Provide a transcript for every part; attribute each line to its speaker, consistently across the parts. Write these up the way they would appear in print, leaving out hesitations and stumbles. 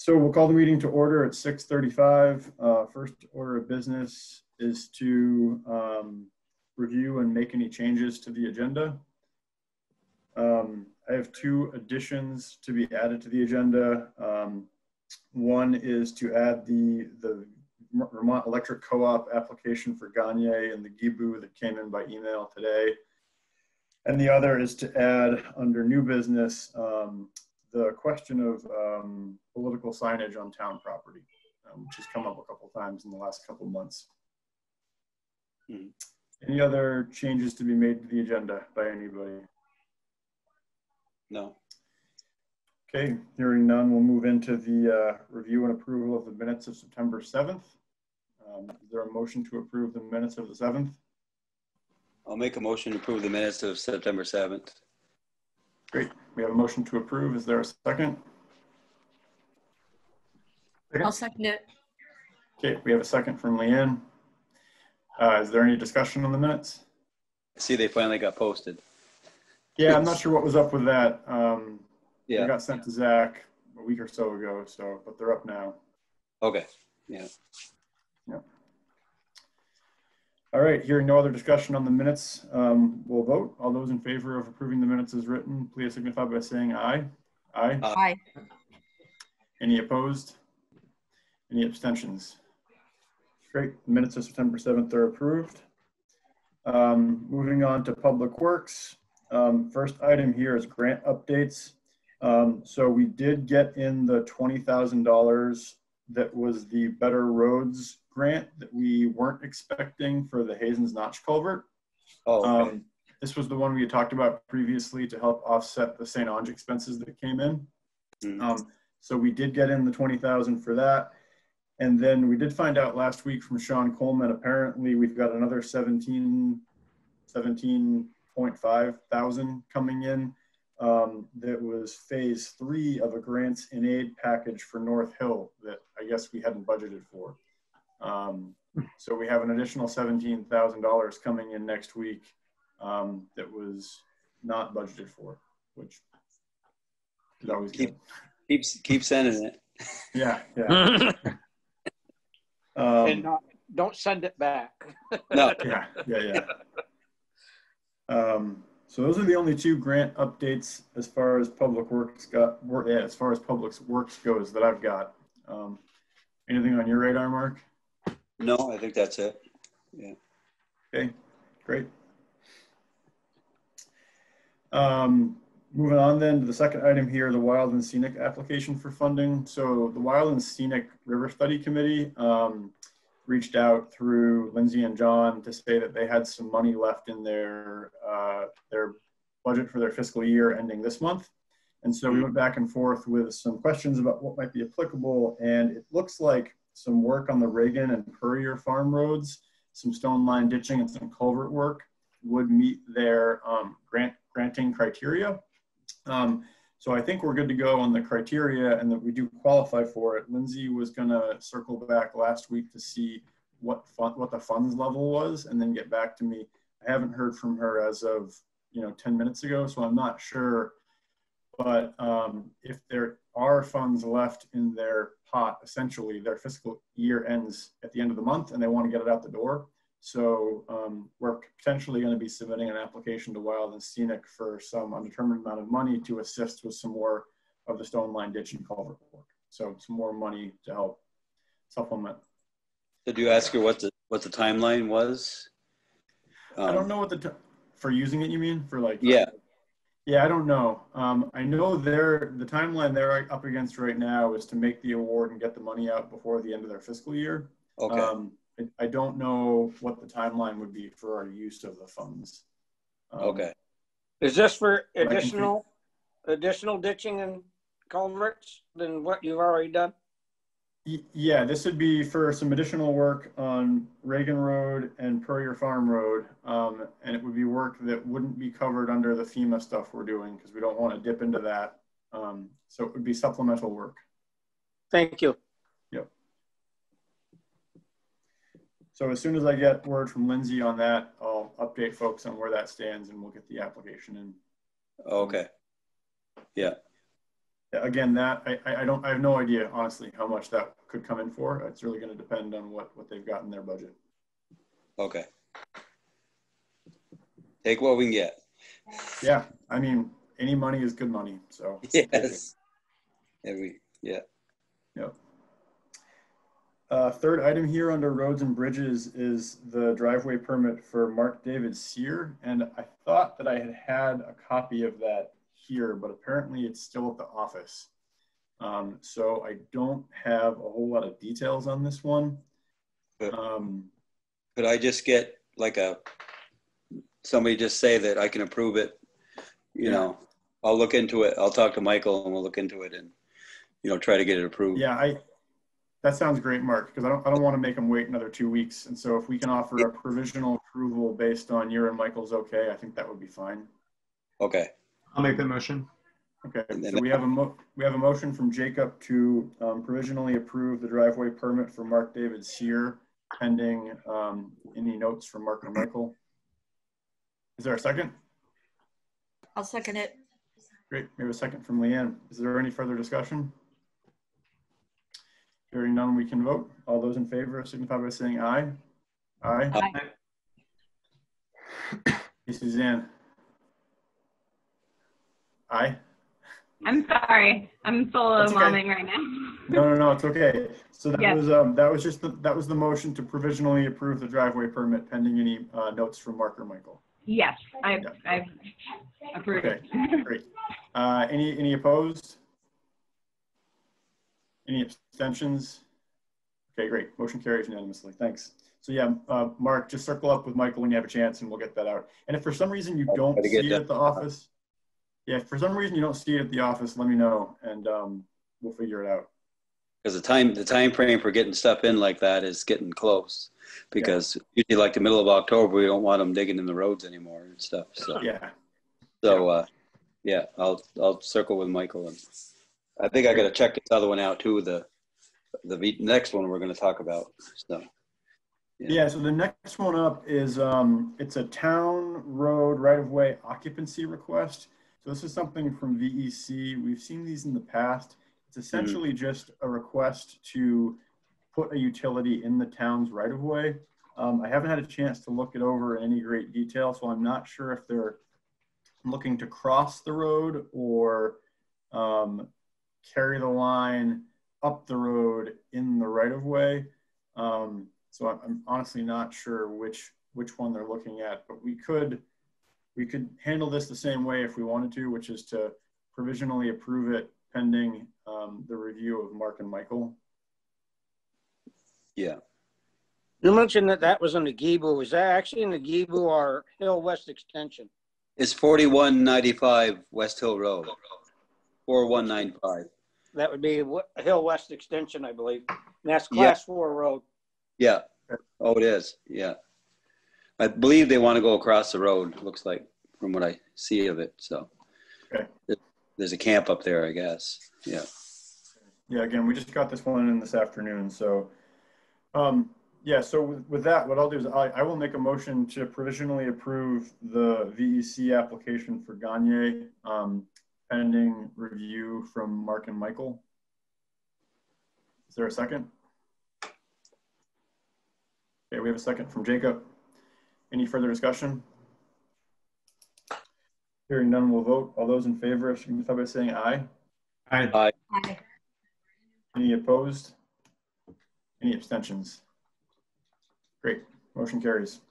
Speaker 1: So we'll call the meeting to order at 6:35. First order of business is to review and make any changes to the agenda. I have two additions to be added to the agenda. One is to add the Vermont Electric Co-op application for Gagne and the Gibu that came in by email today. And the other is to add under new business the question of political signage on town property, which has come up a couple times in the last couple months. Any other changes to be made to the agenda by anybody?
Speaker 2: No.
Speaker 1: Okay, hearing none, we'll move into the review and approval of the minutes of September 7th. Is there a motion to approve the minutes of the 7th?
Speaker 2: I'll make a motion to approve the minutes of September 7th.
Speaker 1: Great. We have a motion to approve. Is there a second?
Speaker 3: I'll second it.
Speaker 1: Okay, we have a second from Leanne. Is there any discussion on the minutes?
Speaker 2: See, they finally got posted.
Speaker 1: Yeah, I'm not sure what was up with that.
Speaker 2: Yeah.
Speaker 1: They got sent to Zach a week or so ago, but they're up now.
Speaker 2: Okay. Yeah.
Speaker 1: Yeah. All right, hearing no other discussion on the minutes, we'll vote. All those in favor of approving the minutes as written, please signify by saying aye. Aye.
Speaker 3: Aye.
Speaker 1: Any opposed? Any abstentions? Great, the minutes of September 7th are approved. Moving on to Public Works. First item here is grant updates. So we did get in the $20,000 that was the Better Roads grant that we weren't expecting for the Hazen's Notch culvert.
Speaker 2: Oh, okay.
Speaker 1: This was the one we had talked about previously to help offset the St. Ange expenses that came in. So we did get in the $20,000 for that. And then we did find out last week from Sean Coleman, apparently we've got another 17.5 thousand coming in. That was phase 3 of a grants in aid package for North Hill that I guess we hadn't budgeted for. So we have an additional $17,000 coming in next week that was not budgeted for, which is always good.
Speaker 2: Keep sending it.
Speaker 1: Yeah.
Speaker 4: And don't send it back.
Speaker 2: No.
Speaker 1: Yeah. So those are the only two grant updates as far as Public Works as far as Public Works goes that I've got. Anything on your radar, Mark?
Speaker 2: No, I think that's it. Yeah.
Speaker 1: Okay, great. Moving on then to the second item here, the Wild and Scenic application for funding. So the Wild and Scenic River Study Committee reached out through Lindsay and John to say that they had some money left in their budget for their fiscal year ending this month. And so we went back and forth with some questions about what might be applicable. And it looks like some work on the Reagan and Purrier farm roads, some stone line ditching and some culvert work would meet their granting criteria. So I think we're good to go on the criteria and that we do qualify for it. Lindsay was gonna circle back last week to see what the funds level was and then get back to me. I haven't heard from her as of 10 minutes ago, so I'm not sure. But if there are funds left in their pot, essentially their fiscal year ends at the end of the month and they want to get it out the door. So we're potentially going to be submitting an application to Wild and Scenic for some undetermined amount of money to assist with some more of the stone line ditch and culvert work. So some more money to help supplement.
Speaker 2: Did you ask her what the timeline was?
Speaker 1: I don't know what for using it, you mean? For like?
Speaker 2: Yeah.
Speaker 1: Yeah, I don't know. I know the timeline they're up against right now is to make the award and get the money out before the end of their fiscal year.
Speaker 2: Okay.
Speaker 1: I don't know what the timeline would be for our use of the funds.
Speaker 2: Okay.
Speaker 4: Is this for additional ditching and culverts than what you've already done?
Speaker 1: Yeah, this would be for some additional work on Reagan Road and Purrier Farm Road. And it would be work that wouldn't be covered under the FEMA stuff we're doing because we don't want to dip into that. So it would be supplemental work.
Speaker 4: Thank you.
Speaker 1: Yep. So as soon as I get word from Lindsay on that, I'll update folks on where that stands and we'll get the application in.
Speaker 2: Okay. Yeah.
Speaker 1: Again, that I have no idea, honestly, how much that could come in for. It's really going to depend on what they've got in their budget.
Speaker 2: Okay. Take what we can get.
Speaker 1: Yeah, I mean, any money is good money. So
Speaker 2: Yes. Yeah.
Speaker 1: Yep. Third item here under roads and bridges is the driveway permit for Mark David Sear. And I thought that I had a copy of that here, but apparently it's still at the office. So I don't have a whole lot of details on this one.
Speaker 2: Could I just get like somebody just say that I can approve it? You know, I'll look into it. I'll talk to Michael and we'll look into it and, try to get it approved.
Speaker 1: Yeah, that sounds great, Mark, because I don't want to make them wait another 2 weeks. And so if we can offer a provisional approval based on your and Michael's okay, I think that would be fine.
Speaker 2: Okay.
Speaker 5: I'll make that motion.
Speaker 1: Okay, so we have a motion from Jacob to provisionally approve the driveway permit for Mark David Sear, pending any notes from Mark and Michael. Is there a second?
Speaker 3: I'll second it.
Speaker 1: Great, we have a second from Leanne. Is there any further discussion? Hearing none, we can vote. All those in favor signify by saying aye. Aye.
Speaker 3: Aye.
Speaker 1: Hey, Suzanne. Aye.
Speaker 6: I'm sorry. I'm solo momming right now.
Speaker 1: No, it's okay. So that was the motion to provisionally approve the driveway permit pending any notes from Mark or Michael.
Speaker 6: Yes, I've approved.
Speaker 1: Okay, great. Any opposed? Any abstentions? Okay, great. Motion carries unanimously. Thanks. So yeah, Mark, just circle up with Michael when you have a chance and we'll get that out. And if for some reason you don't see it at the office, if for some reason you don't see it at the office, let me know and we'll figure it out.
Speaker 2: Because the time frame for getting stuff in like that is getting close. Because usually like the middle of October, we don't want them digging in the roads anymore and stuff. So I'll circle with Michael, and I think I got to check this other one out too. The next one we're going to talk about. So
Speaker 1: so the next one up is it's a town road right-of-way occupancy request. So this is something from VEC. We've seen these in the past. It's essentially just a request to put a utility in the town's right-of-way. I haven't had a chance to look it over in any great detail, so I'm not sure if they're looking to cross the road or carry the line up the road in the right-of-way. So I'm honestly not sure which one they're looking at, but we could handle this the same way if we wanted to, which is to provisionally approve it pending the review of Mark and Michael.
Speaker 2: Yeah.
Speaker 4: You mentioned that was in the Gebu. Is that actually in the Gebu or Hill West Extension?
Speaker 2: It's 4195 West Hill Road. 4195.
Speaker 4: That would be Hill West Extension, I believe. And that's Class 4 road.
Speaker 2: Yeah. Oh, it is. Yeah. I believe they want to go across the road, looks like, from what I see of it. So there's a camp up there, I guess. Yeah.
Speaker 1: Yeah, again, we just got this one in this afternoon. So, so with that, what I'll do is I will make a motion to provisionally approve the VEC application for Gagne, pending review from Mark and Michael. Is there a second? Okay, we have a second from Jacob. Any further discussion? Hearing none, we'll vote. All those in favor signify by saying aye.
Speaker 5: Aye.
Speaker 3: Aye.
Speaker 1: Any opposed? Any abstentions? Great, motion carries.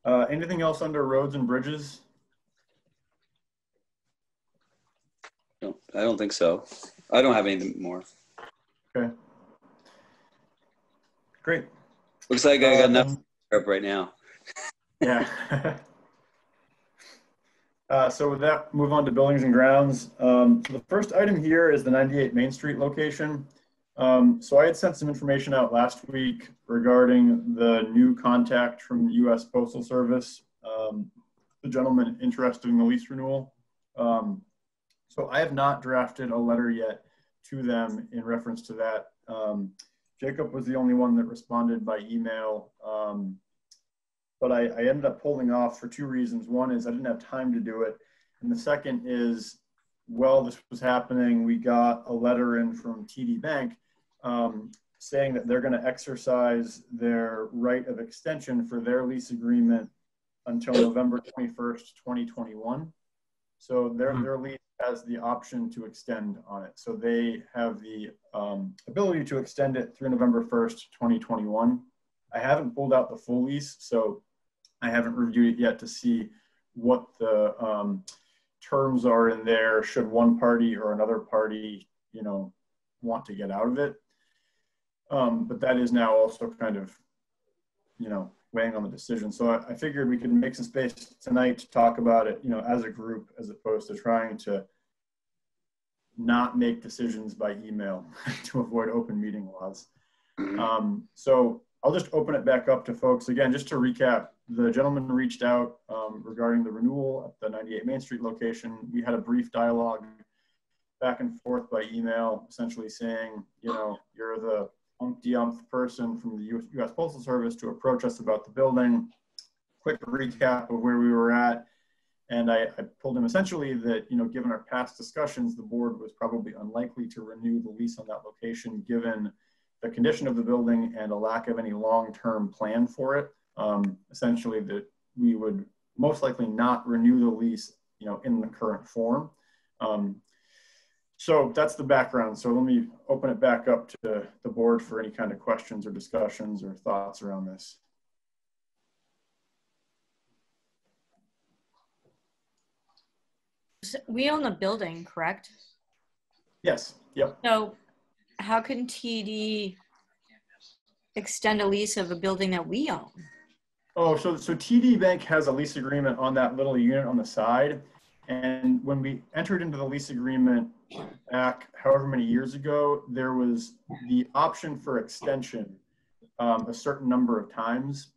Speaker 1: Anything else under roads and bridges?
Speaker 2: No, I don't think so. I don't have anything more.
Speaker 1: Okay. Great.
Speaker 2: Looks like I got enough up right now.
Speaker 1: Yeah. So with that, move on to buildings and grounds. So the first item here is the 98 Main Street location. So I had sent some information out last week regarding the new contact from the U.S. Postal Service, the gentleman interested in the lease renewal. So I have not drafted a letter yet to them in reference to that. Jacob was the only one that responded by email, but I ended up holding off for two reasons. One is I didn't have time to do it, and the second is while this was happening, we got a letter in from TD Bank saying that they're going to exercise their right of extension for their lease agreement until November 21st, 2021. So their lease has the option to extend on it. So they have the ability to extend it through November 1st, 2021. I haven't pulled out the full lease, so I haven't reviewed it yet to see what the terms are in there should one party or another party, you know, want to get out of it. But that is now also kind of, you know, weighing on the decision. So I figured we could make some space tonight to talk about it, you know, as a group, as opposed to trying to not make decisions by email to avoid open meeting laws. So I'll just open it back up to folks. Again, just to recap, the gentleman reached out regarding the renewal at the 98 Main Street location. We had a brief dialogue back and forth by email, essentially saying, you know, you're the umpty-umpth person from the U.S. Postal Service to approach us about the building. Quick recap of where we were at. And I told him essentially that, you know, given our past discussions, the board was probably unlikely to renew the lease on that location, given the condition of the building and a lack of any long-term plan for it. Essentially that we would most likely not renew the lease, you know, in the current form. So that's the background. So let me open it back up to the board for any kind of questions or discussions or thoughts around this.
Speaker 3: We own the building, correct?
Speaker 1: Yes, yep.
Speaker 3: So how can TD extend a lease of a building that we own?
Speaker 1: Oh, so TD Bank has a lease agreement on that little unit on the side. And when we entered into the lease agreement back however many years ago, there was the option for extension a certain number of times.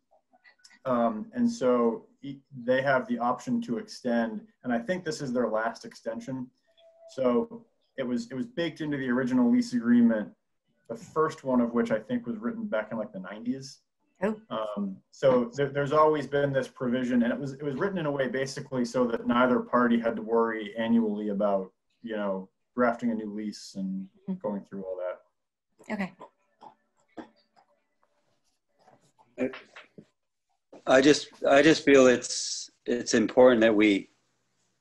Speaker 1: And so they have the option to extend, and I think this is their last extension. So it was baked into the original lease agreement, the first one of which I think was written back in like the 90s.
Speaker 3: Oh.
Speaker 1: So there's always been this provision, and it was written in a way basically so that neither party had to worry annually about, you know, drafting a new lease and going through all that.
Speaker 3: Okay.
Speaker 2: I just feel it's important that we,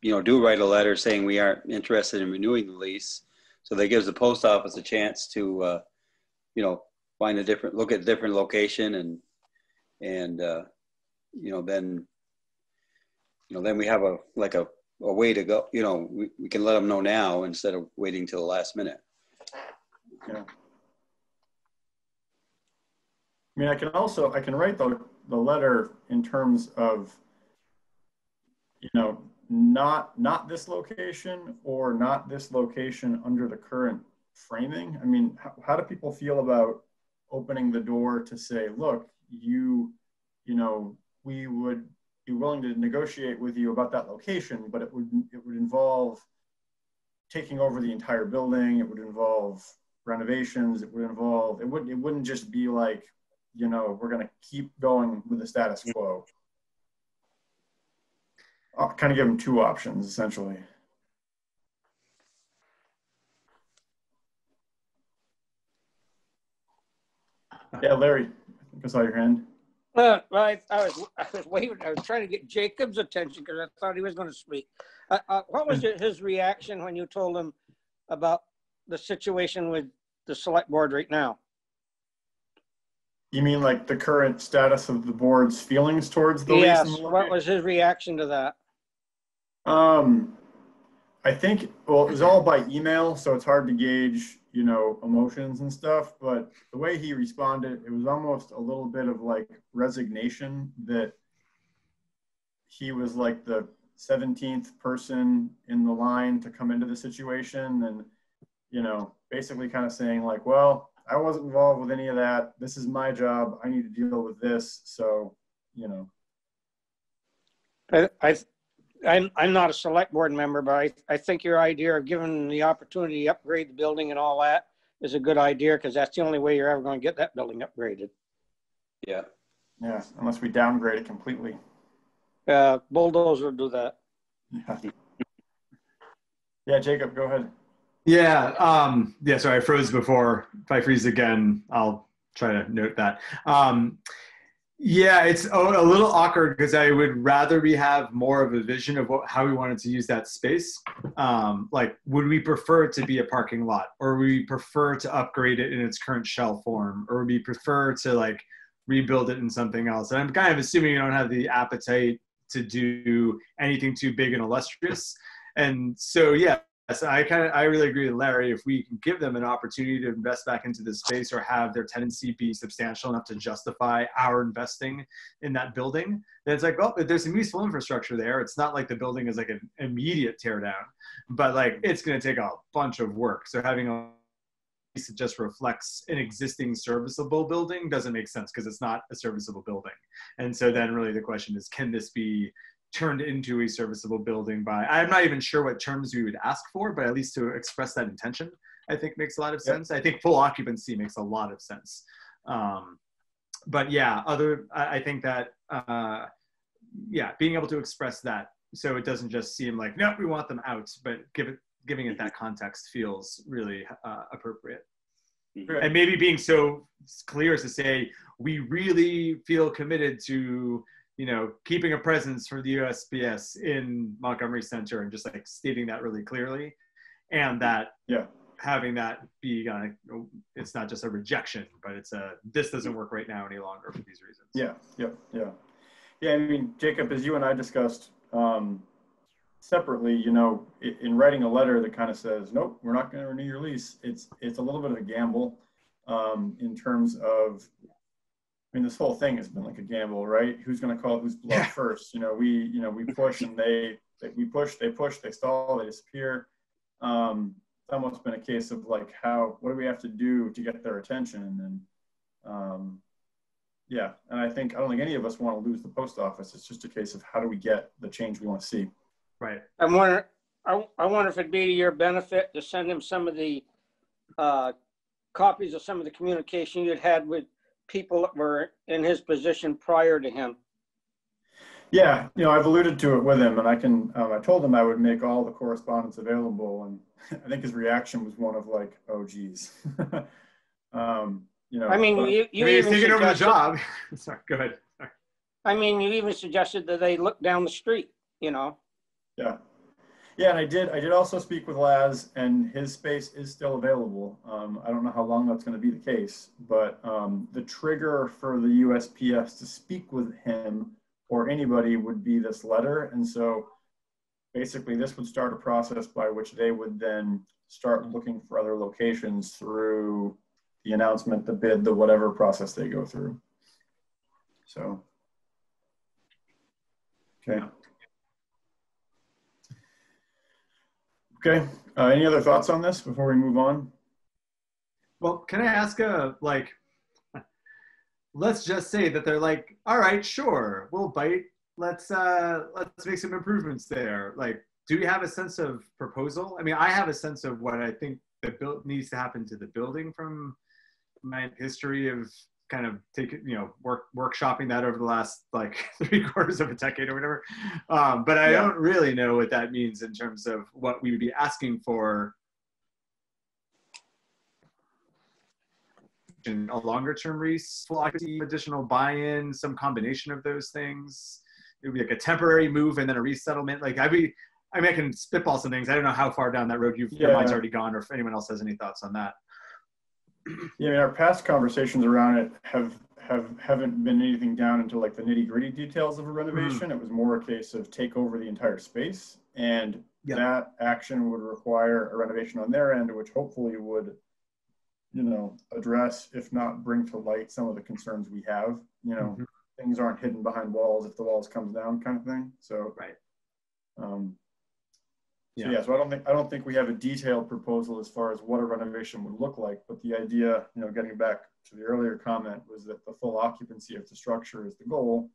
Speaker 2: you know, do write a letter saying we aren't interested in renewing the lease, so that gives the post office a chance to, you know, find a different, look at a different location, and you know, then we have a way to go. You know, we can let them know now instead of waiting till the last minute.
Speaker 1: Yeah. I mean, I can write the letter in terms of, you know, not this location or not this location under the current framing. I mean, how do people feel about opening the door to say, look, you know, we would be willing to negotiate with you about that location, but it would involve taking over the entire building. It would involve renovations. It wouldn't just be like, you know, we're going to keep going with the status quo. I'll kind of give them two options, essentially. Yeah, Larry, I think I saw your hand.
Speaker 4: I was waiting. I was trying to get Jacob's attention because I thought he was going to speak. What was his reaction when you told him about the situation with the select board right now?
Speaker 1: You mean like the current status of the board's feelings towards the lease?
Speaker 4: Yes. What was his reaction to that?
Speaker 1: I think, well, it was all by email, so it's hard to gauge, you know, emotions and stuff. But the way he responded, it was almost a little bit of like resignation that he was like the 17th person in the line to come into the situation, and, you know, basically kind of saying like, well, I wasn't involved with any of that. This is my job. I need to deal with this. So, you know.
Speaker 4: I'm not a select board member, but I think your idea of giving the opportunity to upgrade the building and all that is a good idea, because that's the only way you're ever going to get that building upgraded.
Speaker 2: Yeah.
Speaker 1: Yeah, unless we downgrade it completely.
Speaker 4: Bulldozer will do that.
Speaker 1: Yeah. Yeah, Jacob, go ahead.
Speaker 5: Yeah, sorry, I froze before. If I freeze again, I'll try to note that. Yeah, it's a little awkward because I would rather we have more of a vision of how we wanted to use that space. Like, would we prefer it to be a parking lot, or would we prefer to upgrade it in its current shell form, or would we prefer to like rebuild it in something else? And I'm kind of assuming you don't have the appetite to do anything too big and illustrious. And so, yeah, so I really agree with Larry. If we can give them an opportunity to invest back into this space or have their tenancy be substantial enough to justify our investing in that building, then it's like, well, there's some useful infrastructure there. It's not like the building is like an immediate tear down, but like it's going to take a bunch of work. So having a piece that just reflects an existing serviceable building doesn't make sense because it's not a serviceable building. And so then really the question is, can this be turned into a serviceable building by, I'm not even sure what terms we would ask for, but at least to express that intention, I think makes a lot of sense. I think full occupancy makes a lot of sense. But yeah, I think that, yeah, being able to express that so it doesn't just seem like, no, we want them out, but giving it that context feels really appropriate. And maybe being so clear as to say, we really feel committed to, you know, keeping a presence for the USPS in Montgomery Center and just like stating that really clearly. And that having that be, it's not just a rejection, but it's this doesn't work right now any longer for these reasons.
Speaker 1: Yeah, I mean, Jacob, as you and I discussed separately, you know, in writing a letter that kind of says, nope, we're not going to renew your lease, it's a little bit of a gamble in terms of, I mean, this whole thing has been like a gamble, right? Who's going to call who's bluff first? You know, we push and they push, they stall, they disappear. It's almost been a case of like, what do we have to do to get their attention? And yeah, and I don't think any of us want to lose the post office. It's just a case of how do we get the change we want to see.
Speaker 5: Right.
Speaker 4: I wonder if it'd be to your benefit to send him some of the copies of some of the communication you'd had with people that were in his position prior to him.
Speaker 1: Yeah, you know, I've alluded to it with him, and I told him I would make all the correspondence available, and I think his reaction was one of like, oh, geez. You know,
Speaker 4: I mean, you even
Speaker 5: taking over the job. Sorry, go ahead. Sorry.
Speaker 4: I mean, you even suggested that they look down the street, you know?
Speaker 1: Yeah. Yeah, and I did also speak with Laz, and his space is still available. I don't know how long that's going to be the case, but the trigger for the USPS to speak with him or anybody would be this letter. And so basically this would start a process by which they would then start looking for other locations through the announcement, the bid, the whatever process they go through. So, okay. Okay, any other thoughts on this before we move on?
Speaker 5: Well, can I ask let's just say that they're like, all right, sure, we'll bite. Let's make some improvements there. Like, do we have a sense of proposal? I mean, I have a sense of what I think needs to happen to the building from my history of kind of workshopping that over the last like 3/4 of a decade or whatever. But I don't really know what that means in terms of what we would be asking for in a longer term lease, additional buy-in, some combination of those things. It would be like a temporary move and then a resettlement. Like I mean, I can spitball some things. I don't know how far down that road your mind's already gone, or if anyone else has any thoughts on that.
Speaker 1: Yeah, I mean, our past conversations around it haven't been anything down into like the nitty-gritty details of a renovation. It was more a case of take over the entire space, and that action would require a renovation on their end, which hopefully would, you know, address, if not bring to light, some of the concerns we have. You know, things aren't hidden behind walls if the walls comes down, kind of thing. So
Speaker 5: right.
Speaker 1: So I don't think we have a detailed proposal as far as what a renovation would look like, but the idea, you know, getting back to the earlier comment, was that the full occupancy of the structure is the goal.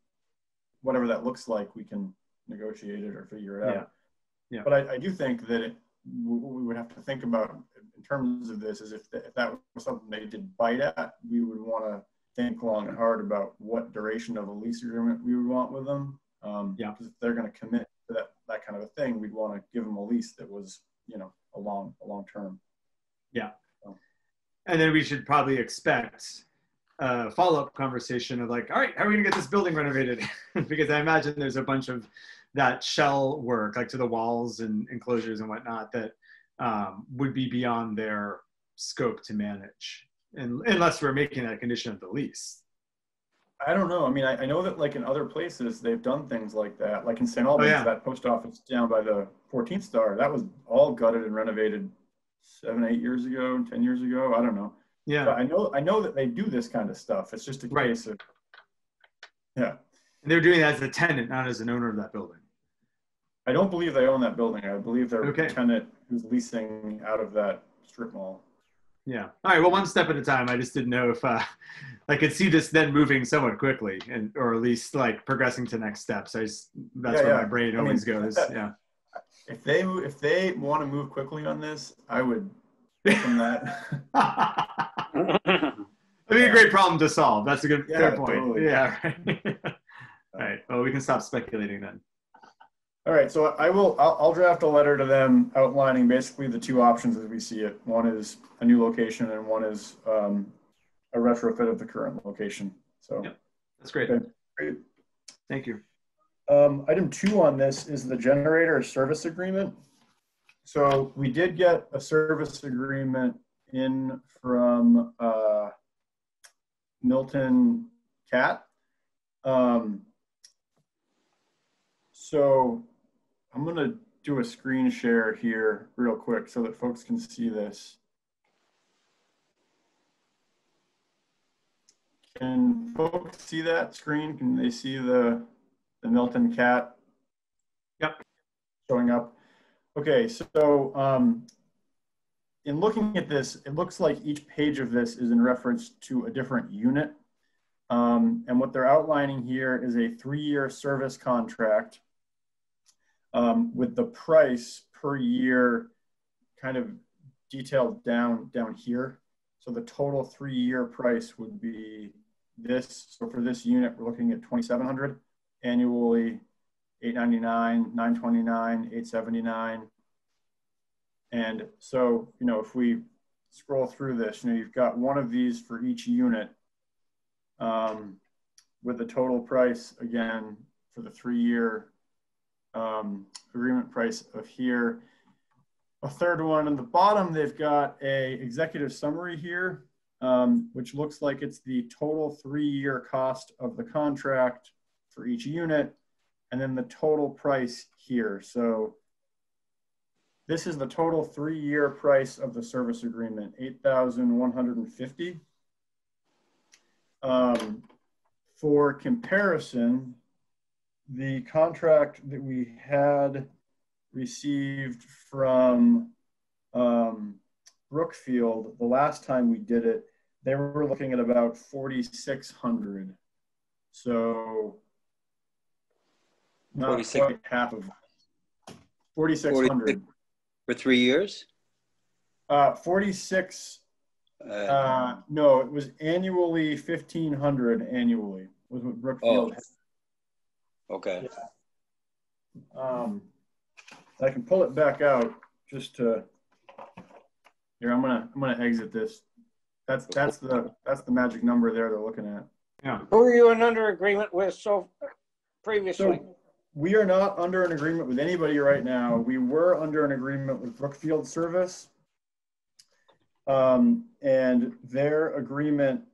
Speaker 1: Whatever that looks like, we can negotiate it or figure it out. Yeah. But I do think that what we would have to think about in terms of this is if that was something they did bite at, we would want to think long and hard about what duration of a lease agreement we would want with them. Because if they're going to commit to that kind of a thing, we'd want to give them a lease that was you know, a long term.
Speaker 5: Yeah.
Speaker 1: So.
Speaker 5: And then we should probably expect a follow-up conversation of like, all right, how are we gonna get this building renovated? Because I imagine there's a bunch of that shell work, like to the walls and enclosures and whatnot, that would be beyond their scope to manage, and unless we're making that a condition of the lease.
Speaker 1: I don't know. I mean, I know that like in other places they've done things like that. Like in St. Albans, that post office down by the 14th Star, that was all gutted and renovated 7, 8 years ago, 10 years ago. I don't know.
Speaker 5: Yeah.
Speaker 1: But I know that they do this kind of stuff. It's just a case of, yeah.
Speaker 5: And they're doing that as a tenant, not as an owner of that building.
Speaker 1: I don't believe they own that building. I believe they're a tenant who's leasing out of that strip mall.
Speaker 5: Yeah. All right. Well, one step at a time. I just didn't know if I could see this then moving somewhat quickly, and or at least like progressing to next steps. That's where my brain always goes. Yeah.
Speaker 1: If they want to move quickly on this, I would from that.
Speaker 5: It'd be a great problem to solve. That's a good fair point.
Speaker 1: Totally.
Speaker 5: Yeah. Right. All right. Well, we can stop speculating then.
Speaker 1: All right, so I'll draft a letter to them outlining basically the two options as we see it. One is a new location, and one is a retrofit of the current location. So
Speaker 5: that's great.
Speaker 1: Okay, great.
Speaker 5: Thank you.
Speaker 1: Item 2 on this is the generator service agreement. So we did get a service agreement in from Milton Cat. So I'm going to do a screen share here real quick so that folks can see this. Can folks see that screen? Can they see the Milton Cat?
Speaker 5: Yep.
Speaker 1: Showing up. Okay, so in looking at this, it looks like each page of this is in reference to a different unit. And what they're outlining here is a 3-year service contract with the price per year kind of detailed down here. So the total 3-year price would be this. So for this unit, we're looking at $2,700 annually, $899, $929, $879. And so, you know, if we scroll through this, you know, you've got one of these for each unit with the total price, again, for the 3-year agreement price of here. A third one on the bottom, they've got a executive summary here, which looks like it's the total 3-year cost of the contract for each unit, and then the total price here. So this is the total 3-year price of the service agreement, $8,150. For comparison, the contract that we had received from Brookfield, the last time we did it, they were looking at about $4,600. So not quite half of $4,600
Speaker 2: for 3 years.
Speaker 1: 46. No, it was annually $1,500 annually was what Brookfield had.
Speaker 2: Okay.
Speaker 1: Yeah. I can pull it back out just to here. I'm gonna exit this. That's the magic number there they're looking at.
Speaker 5: Yeah.
Speaker 4: Who are you in under agreement with so previously?
Speaker 1: So we are not under an agreement with anybody right now. We were under an agreement with Brookfield Service, and their agreement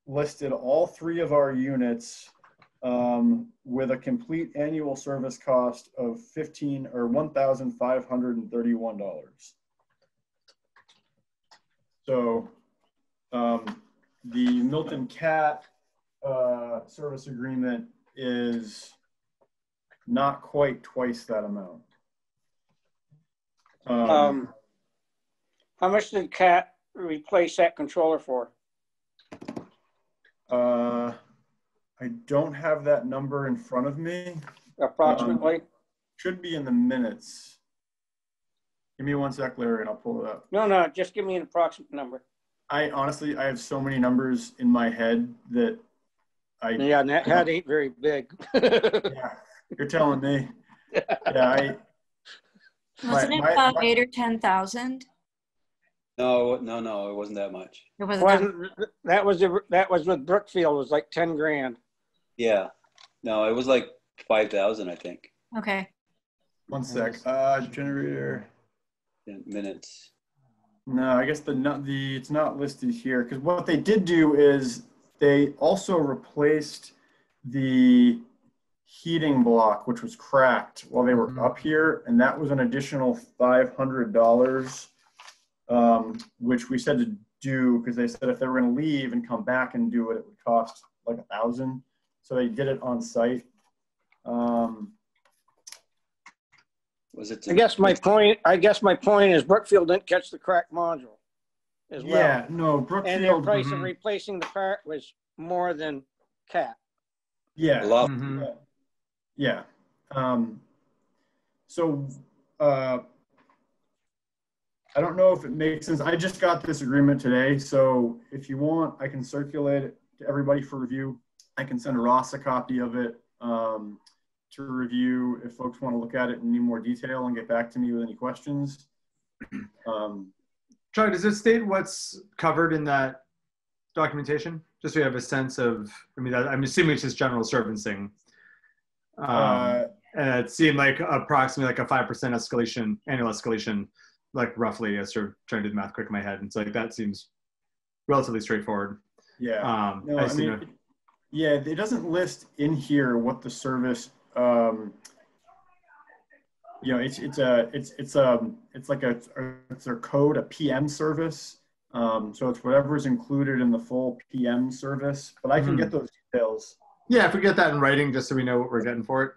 Speaker 1: listed all 3 of our units with a complete annual service cost of $1,531. So the Milton Cat service agreement is not quite twice that amount.
Speaker 4: How much did Cat replace that controller for?
Speaker 1: I don't have that number in front of me.
Speaker 4: Approximately?
Speaker 1: Should be in the minutes. Give me one sec, Larry, and I'll pull it up.
Speaker 4: No, just give me an approximate number.
Speaker 1: I honestly have so many numbers in my head that
Speaker 4: Yeah, and that hat ain't very big.
Speaker 1: Yeah, you're telling me. Yeah,
Speaker 3: Wasn't it about 8 or 10,000?
Speaker 2: No, it wasn't that much.
Speaker 3: It wasn't.
Speaker 4: That was with Brookfield. It was like 10 grand.
Speaker 2: Yeah. No, it was like 5,000, I think.
Speaker 3: Okay.
Speaker 1: One sec. Generator.
Speaker 2: Minutes.
Speaker 1: No, I guess it's not listed here because what they did do is they also replaced the heating block, which was cracked while they were up here, and that was an additional $500, which we said to do because they said if they were going to leave and come back and do it, it would cost like $1,000. So they did it on site.
Speaker 2: Was it?
Speaker 4: I guess my point is Brookfield didn't catch the cracked module as well.
Speaker 1: Yeah, no, Brookfield.
Speaker 4: And their price of replacing the part was more than Cat.
Speaker 1: Yeah.
Speaker 2: A lot.
Speaker 1: Yeah. So I don't know if it makes sense. I just got this agreement today, so if you want, I can circulate it to everybody for review. I can send Ross a copy of it to review if folks want to look at it in any more detail and get back to me with any questions.
Speaker 5: Charlie, does it state what's covered in that documentation? Just so we have a sense of, I mean, I'm assuming it's just general servicing. And it seemed like approximately like a 5% escalation, annual escalation, like roughly. I sort of trying to do the math quick in my head. And so like that seems relatively straightforward.
Speaker 1: Yeah. No, I mean, yeah, it doesn't list in here what the service. You know, it's their code, a PM service. So it's whatever's included in the full PM service. But I can get those details.
Speaker 5: Yeah, if we get that in writing, just so we know what we're getting for it.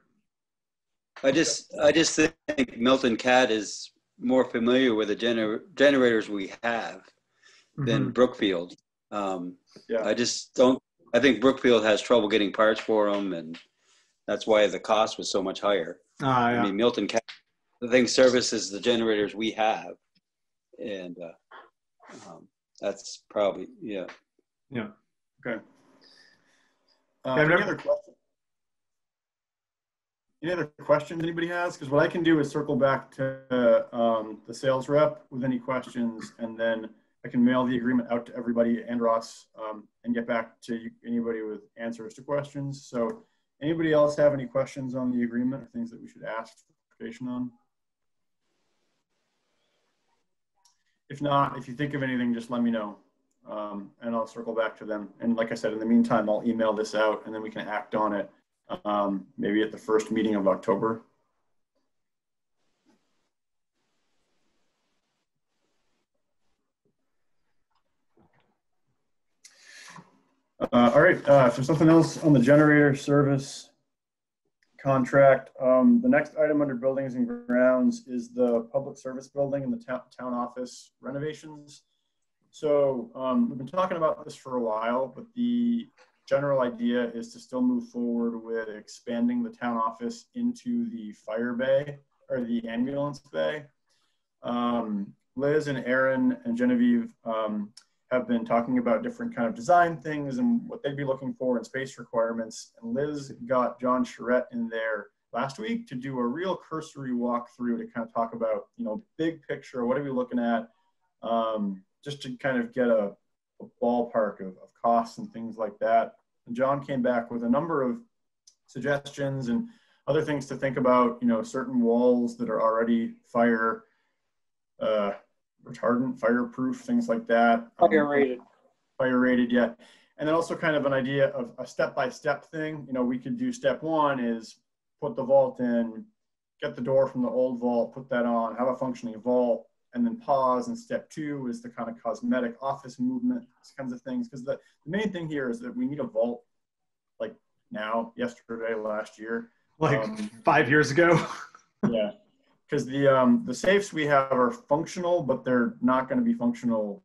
Speaker 2: I just think Milton Cat is more familiar with the generators we have than Brookfield.
Speaker 1: Yeah.
Speaker 2: I think Brookfield has trouble getting parts for them, and that's why the cost was so much higher.
Speaker 5: Yeah.
Speaker 2: I mean, Milton Cat, the thing services the generators we have, and that's probably
Speaker 5: Yeah.
Speaker 1: Okay. Any other questions anybody has? Because what I can do is circle back to the sales rep with any questions, and then I can mail the agreement out to everybody and Ross and get back to anybody with answers to questions. So anybody else have any questions on the agreement or things that we should ask clarification on? If not, if you think of anything, just let me know and I'll circle back to them. And like I said, in the meantime, I'll email this out and then we can act on it maybe at the first meeting of October. All right, if there's something else on the generator service contract, the next item under buildings and grounds is the public service building and the town office renovations. So we've been talking about this for a while, but the general idea is to still move forward with expanding the town office into the fire bay or the ambulance bay. Liz and Aaron and Genevieve have been talking about different kind of design things and what they'd be looking for in space requirements. And Liz got John Charette in there last week to do a real cursory walkthrough to kind of talk about, you know, big picture, what are we looking at, just to kind of get a ballpark of costs and things like that. And John came back with a number of suggestions and other things to think about, you know, certain walls that are already fire retardant, fireproof, things like that.
Speaker 4: Fire rated,
Speaker 1: yeah. And then also kind of an idea of a step-by-step thing. You know, we could do step one is put the vault in, get the door from the old vault, put that on, have a functioning vault, and then pause. And step two is the kind of cosmetic office movement, these kinds of things. Because the main thing here is that we need a vault like now, yesterday, last year.
Speaker 5: Like 5 years ago.
Speaker 1: Yeah. Because the safes we have are functional, but they're not going to be functional,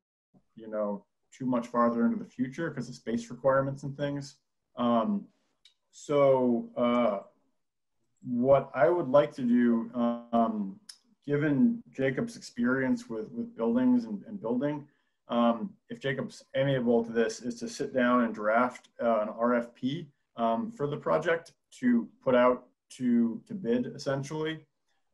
Speaker 1: you know, too much farther into the future because of space requirements and things. So what I would like to do, given Jacob's experience with buildings and building, if Jacob's amiable to this, is to sit down and draft an RFP for the project to put out to bid essentially.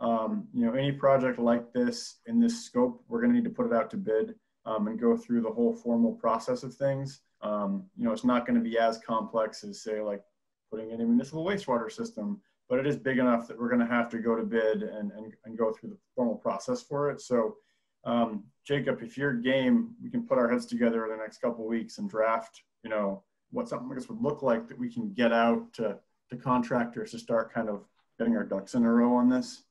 Speaker 1: Any project like this in this scope, we're going to need to put it out to bid and go through the whole formal process of things. It's not going to be as complex as, say, like putting in a municipal wastewater system, but it is big enough that we're going to have to go to bid and go through the formal process for it. So, Jacob, if you're game, we can put our heads together in the next couple of weeks and draft, what something like this would look like that we can get out to contractors to start kind of getting our ducks in a row on this.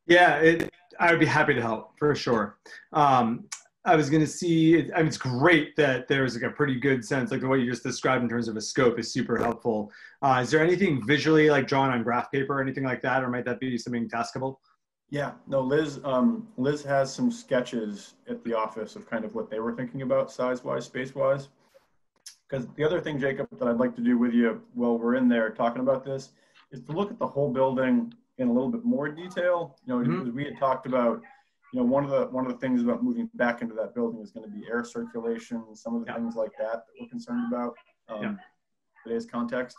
Speaker 5: Yeah, I would be happy to help for sure. I was going to see, it's great that there's like a pretty good sense, like the way you just described in terms of a scope is super helpful. Is there anything visually like drawn on graph paper or anything like that, or might that be something taskable?
Speaker 1: Yeah, no, Liz has some sketches at the office of kind of what they were thinking about size-wise, space-wise. Because the other thing, Jacob, that I'd like to do with you while we're in there talking about this is to look at the whole building in a little bit more detail. We had talked about, one of the things about moving back into that building is going to be air circulation, some of the things like that we're concerned about today's context.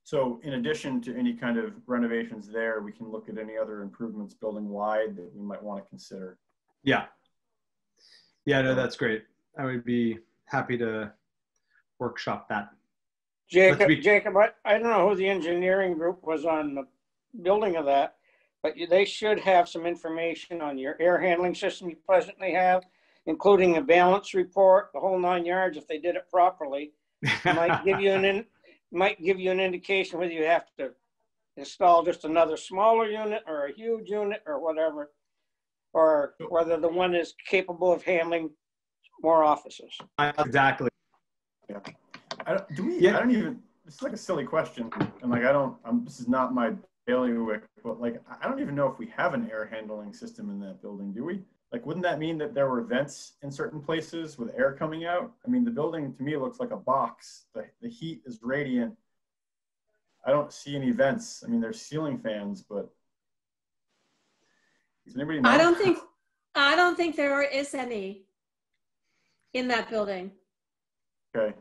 Speaker 1: So in addition to any kind of renovations there, we can look at any other improvements building wide that we might want to consider.
Speaker 5: Yeah, no, that's great. I would be happy to workshop that.
Speaker 4: Jacob, I don't know who the engineering group was on the building of that, but they should have some information on your air handling system you presently have, including a balance report, the whole 9 yards if they did it properly. Might give you an indication whether you have to install just another smaller unit or a huge unit or whatever, or whether the one is capable of handling more offices.
Speaker 5: Exactly.
Speaker 1: Yeah. I don't even, this is like a silly question. And like, this is not my bailiwick, but like, I don't even know if we have an air handling system in that building, do we? Like, wouldn't that mean that there were vents in certain places with air coming out? I mean, the building to me looks like a box. The heat is radiant. I don't see any vents. I mean, there's ceiling fans, but does anybody know?
Speaker 7: I don't think there is any in that building.
Speaker 1: Okay.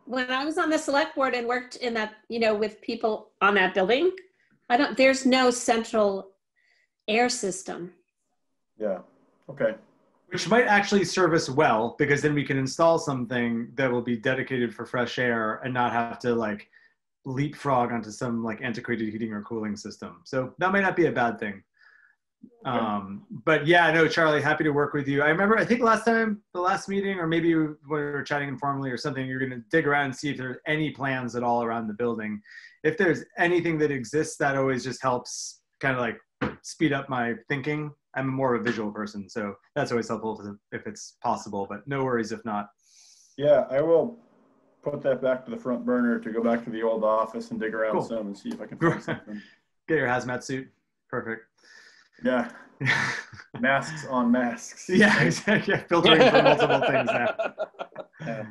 Speaker 7: When I was on the select board and worked in that, with people on that building, there's no central air system.
Speaker 1: Yeah. Okay.
Speaker 5: Which might actually serve us well, because then we can install something that will be dedicated for fresh air and not have to like leapfrog onto some like antiquated heating or cooling system. So that might not be a bad thing. Okay. But yeah, no, Charlie, happy to work with you. I remember, I think the last meeting, or maybe when we were chatting informally or something, you're going to dig around and see if there's any plans at all around the building. If there's anything that exists, that always just helps kind of like speed up my thinking. I'm more of a visual person, so that's always helpful if it's possible, but no worries if not.
Speaker 1: Yeah, I will put that back to the front burner to go back to the old office and dig around some and see if I can find something.
Speaker 5: Get your hazmat suit. Perfect.
Speaker 1: Yeah. Masks on masks.
Speaker 5: Yeah, exactly. Yeah, filtering for multiple things now.
Speaker 1: Yeah.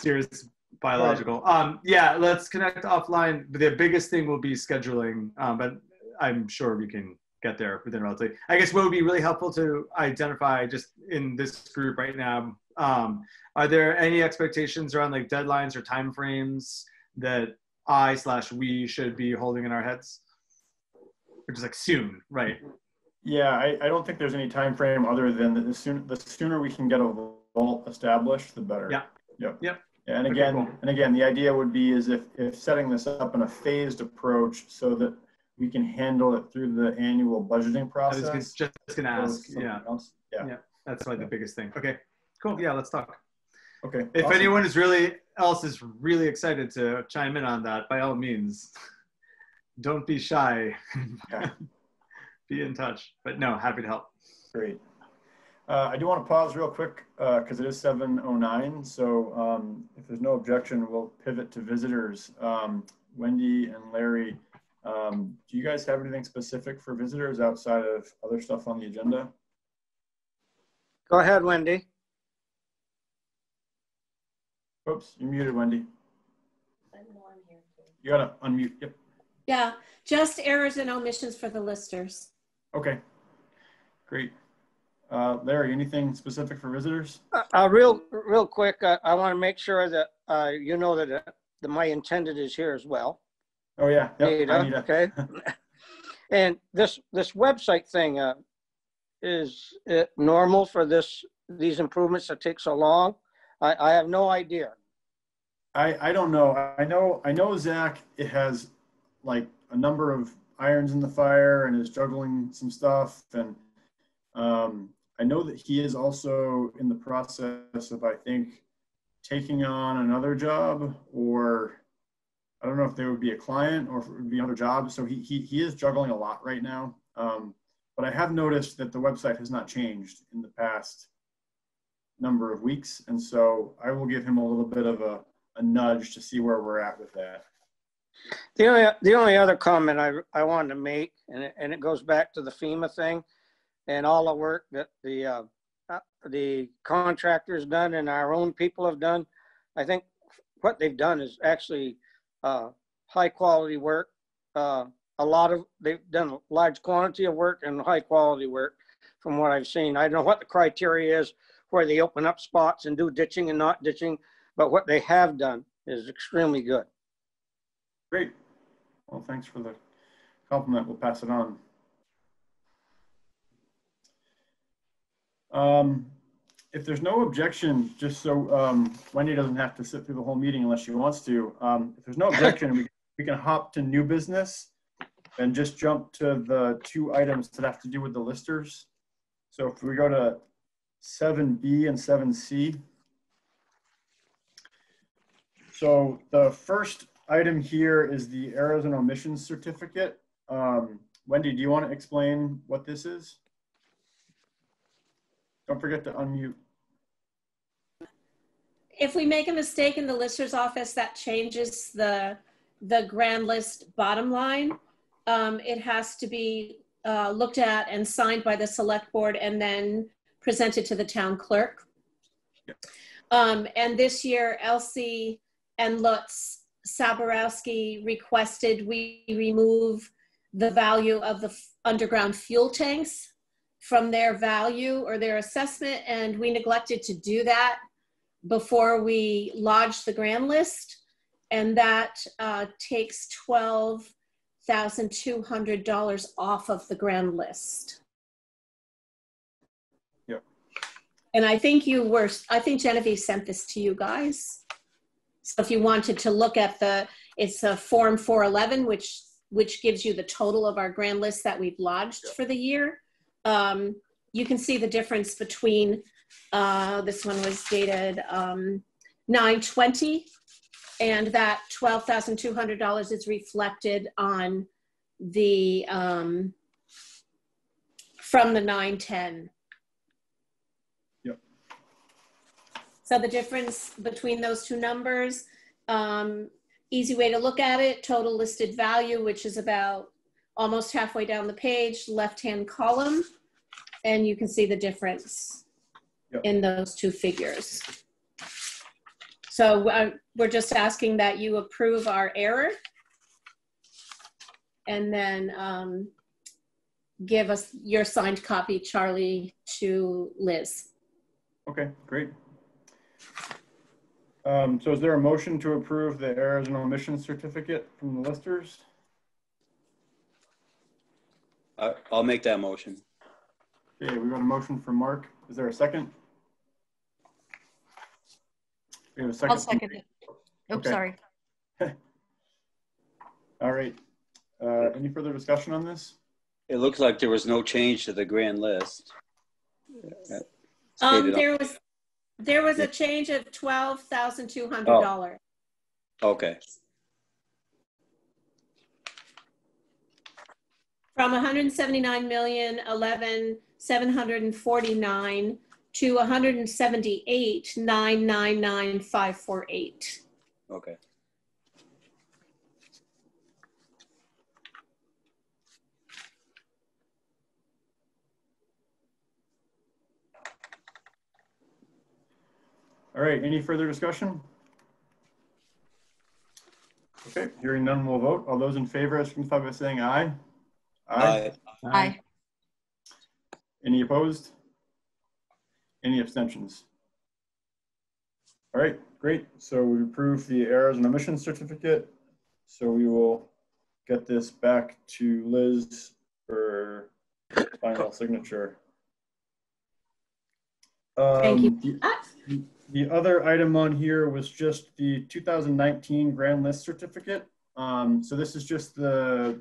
Speaker 5: Serious biological. Yeah, let's connect offline. The biggest thing will be scheduling, but I'm sure we can get there within relatively. I guess what would be really helpful to identify just in this group right now, are there any expectations around like deadlines or timeframes that we should be holding in our heads? Or just like soon, right?
Speaker 1: Yeah, I don't think there's any time frame other than the sooner we can get a vault established, the better.
Speaker 5: Yeah.
Speaker 1: Yep.
Speaker 5: Yep.
Speaker 1: And again, the idea would be is if setting this up in a phased approach so that we can handle it through the annual budgeting process.
Speaker 5: I was just gonna ask. Yeah.
Speaker 1: Yeah.
Speaker 5: That's like the biggest thing. Okay. Cool. Yeah. Let's talk.
Speaker 1: Okay.
Speaker 5: If
Speaker 1: awesome.
Speaker 5: anyone is really excited to chime in on that, by all means, don't be shy.
Speaker 1: Yeah.
Speaker 5: Be in touch. But no, happy to help.
Speaker 1: Great. I do want to pause real quick because it is 7:09. So if there's no objection, we'll pivot to visitors. Wendy and Larry, do you guys have anything specific for visitors outside of other stuff on the agenda?
Speaker 4: Go ahead, Wendy.
Speaker 1: Oops, you're muted, Wendy. You gotta unmute. Yep.
Speaker 7: Yeah, just errors and omissions for the listers.
Speaker 1: Okay, great. Larry, anything specific for visitors?
Speaker 4: Real quick, I want to make sure that you know that my intended is here as well.
Speaker 1: Oh yeah, yep,
Speaker 4: Anita, okay. And this website thing, is it normal for these improvements to take so long? I have no idea.
Speaker 1: I don't know. I know Zach, it has like a number of irons in the fire and is juggling some stuff. And I know that he is also in the process of, I think, taking on another job, or I don't know if they would be a client or if it would be another job. So he is juggling a lot right now. But I have noticed that the website has not changed in the past number of weeks. And so I will give him a little bit of a nudge to see where we're at with that.
Speaker 4: The only other comment I wanted to make, and it goes back to the FEMA thing and all the work that the contractors done and our own people have done. I think what they've done is actually high quality work. They've done a large quantity of work and high quality work from what I've seen. I don't know what the criteria is where they open up spots and do ditching and not ditching, but what they have done is extremely good.
Speaker 1: Great. Well, thanks for the compliment. We'll pass it on. If there's no objection, just so Wendy doesn't have to sit through the whole meeting unless she wants to, if there's no objection, we can hop to new business and just jump to the 2 items that have to do with the listers. So if we go to 7B and 7C. So the first item here is the errors and omissions certificate. Wendy, do you want to explain what this is? Don't forget to unmute.
Speaker 7: If we make a mistake in the lister's office, that changes the grand list bottom line. It has to be looked at and signed by the select board and then presented to the town clerk.
Speaker 1: Yep.
Speaker 7: And this year, Elsie and Lutz Saborowski requested we remove the value of the underground fuel tanks from their value or their assessment, and we neglected to do that before we lodged the grand list, and that takes $12,200 off of the grand list.
Speaker 1: Yep.
Speaker 7: And I think Genevieve sent this to you guys. So if you wanted to look at it's a Form 411, which gives you the total of our grand list that we've lodged for the year. You can see the difference between, this one was dated 9/20, and that $12,200 is reflected on the, from the 9/10.
Speaker 1: Yep.
Speaker 7: So the difference between those 2 numbers, easy way to look at it, total listed value, which is about almost halfway down the page, left-hand column, and you can see the difference in those 2 figures. So we're just asking that you approve our error and then give us your signed copy, Charlie, to Liz.
Speaker 1: Okay, great. So is there a motion to approve the errors and omissions certificate from the listers?
Speaker 2: I'll make that motion.
Speaker 1: Okay, we got a motion from Mark. Is there a second? We have a second.
Speaker 3: I'll second it. Oops,
Speaker 1: Okay.
Speaker 3: sorry.
Speaker 1: All right. Any further discussion on this?
Speaker 2: It looks like there was no change to the grand list.
Speaker 7: There was a change of $12,200.
Speaker 2: Okay.
Speaker 7: From 179,011,749 to 178,999,548.
Speaker 2: Okay.
Speaker 1: All right, any further discussion? Okay, hearing none, we'll vote. All those in favor, signify by saying aye.
Speaker 2: Aye.
Speaker 3: Aye.
Speaker 1: Any opposed? Any abstentions? All right, great. So we approve the errors and omissions certificate. So we will get this back to Liz for final signature.
Speaker 7: Thank you.
Speaker 1: The other item on here was just the 2019 Grand List certificate. So this is just the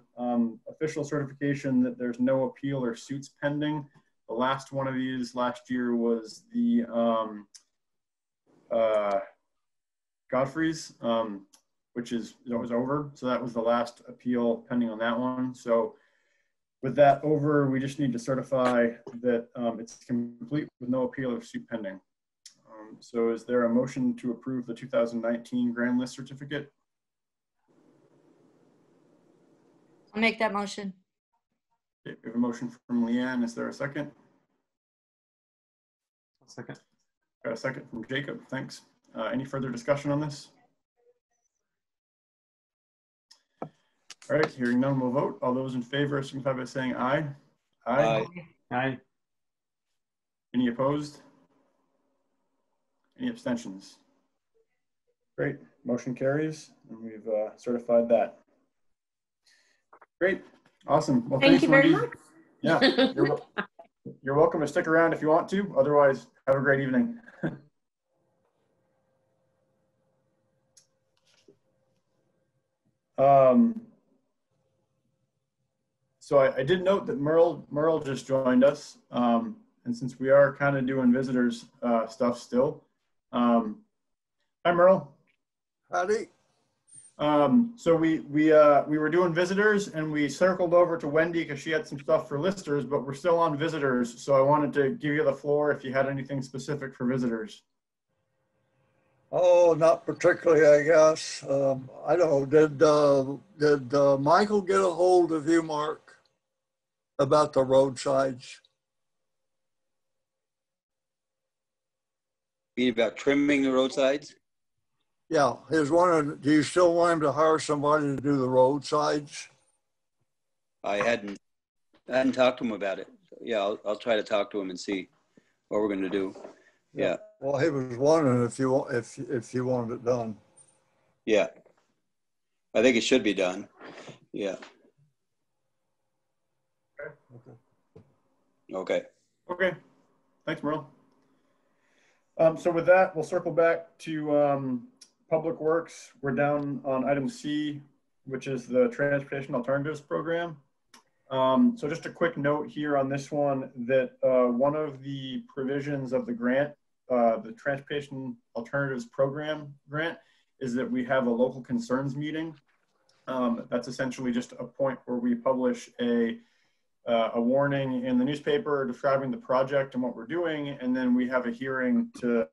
Speaker 1: official certification that there's no appeal or suits pending. The last one of these last year was the Godfrey's, which was over. So that was the last appeal pending on that one. So with that over, we just need to certify that it's complete with no appeal or suit pending. So is there a motion to approve the 2019 Grand List certificate?
Speaker 3: I'll make that motion.
Speaker 1: Okay, we have a motion from Leanne. Is there a second?
Speaker 5: Second.
Speaker 1: Got a second from Jacob. Thanks. Any further discussion on this? All right, hearing none, we'll vote. All those in favor signify by saying aye.
Speaker 2: Aye.
Speaker 5: Aye.
Speaker 1: Any opposed? Any abstentions? Great, motion carries, and we've certified that. Great, awesome. Well,
Speaker 7: Thank
Speaker 1: thanks,
Speaker 7: you very
Speaker 1: Wendy.
Speaker 7: much.
Speaker 1: Yeah, you're welcome to stick around if you want to. Otherwise, have a great evening. So I did note that Merle just joined us, and since we are kind of doing visitors stuff still, hi Merle.
Speaker 8: Howdy.
Speaker 1: So we were doing visitors, and we circled over to Wendy because she had some stuff for listers, but we're still on visitors. So I wanted to give you the floor if you had anything specific for visitors.
Speaker 8: Oh, not particularly, I guess. I don't know. Did Michael get a hold of you, Mark, about the roadsides?
Speaker 2: You mean about trimming the roadsides?
Speaker 8: Yeah, he was wondering, do you still want him to hire somebody to do the roadsides?
Speaker 2: I hadn't talked to him about it. Yeah, I'll try to talk to him and see what we're going to do. Yeah.
Speaker 8: Well, he was wondering if you wanted it done.
Speaker 2: Yeah. I think it should be done. Yeah. Okay.
Speaker 1: Okay, thanks, Merle. So with that, we'll circle back to Public Works. We're down on item C, which is the Transportation Alternatives Program. So just a quick note here on this one, that one of the provisions of the grant, the Transportation Alternatives Program grant, is that we have a local concerns meeting. That's essentially just a point where we publish a warning in the newspaper describing the project and what we're doing, and then we have a hearing to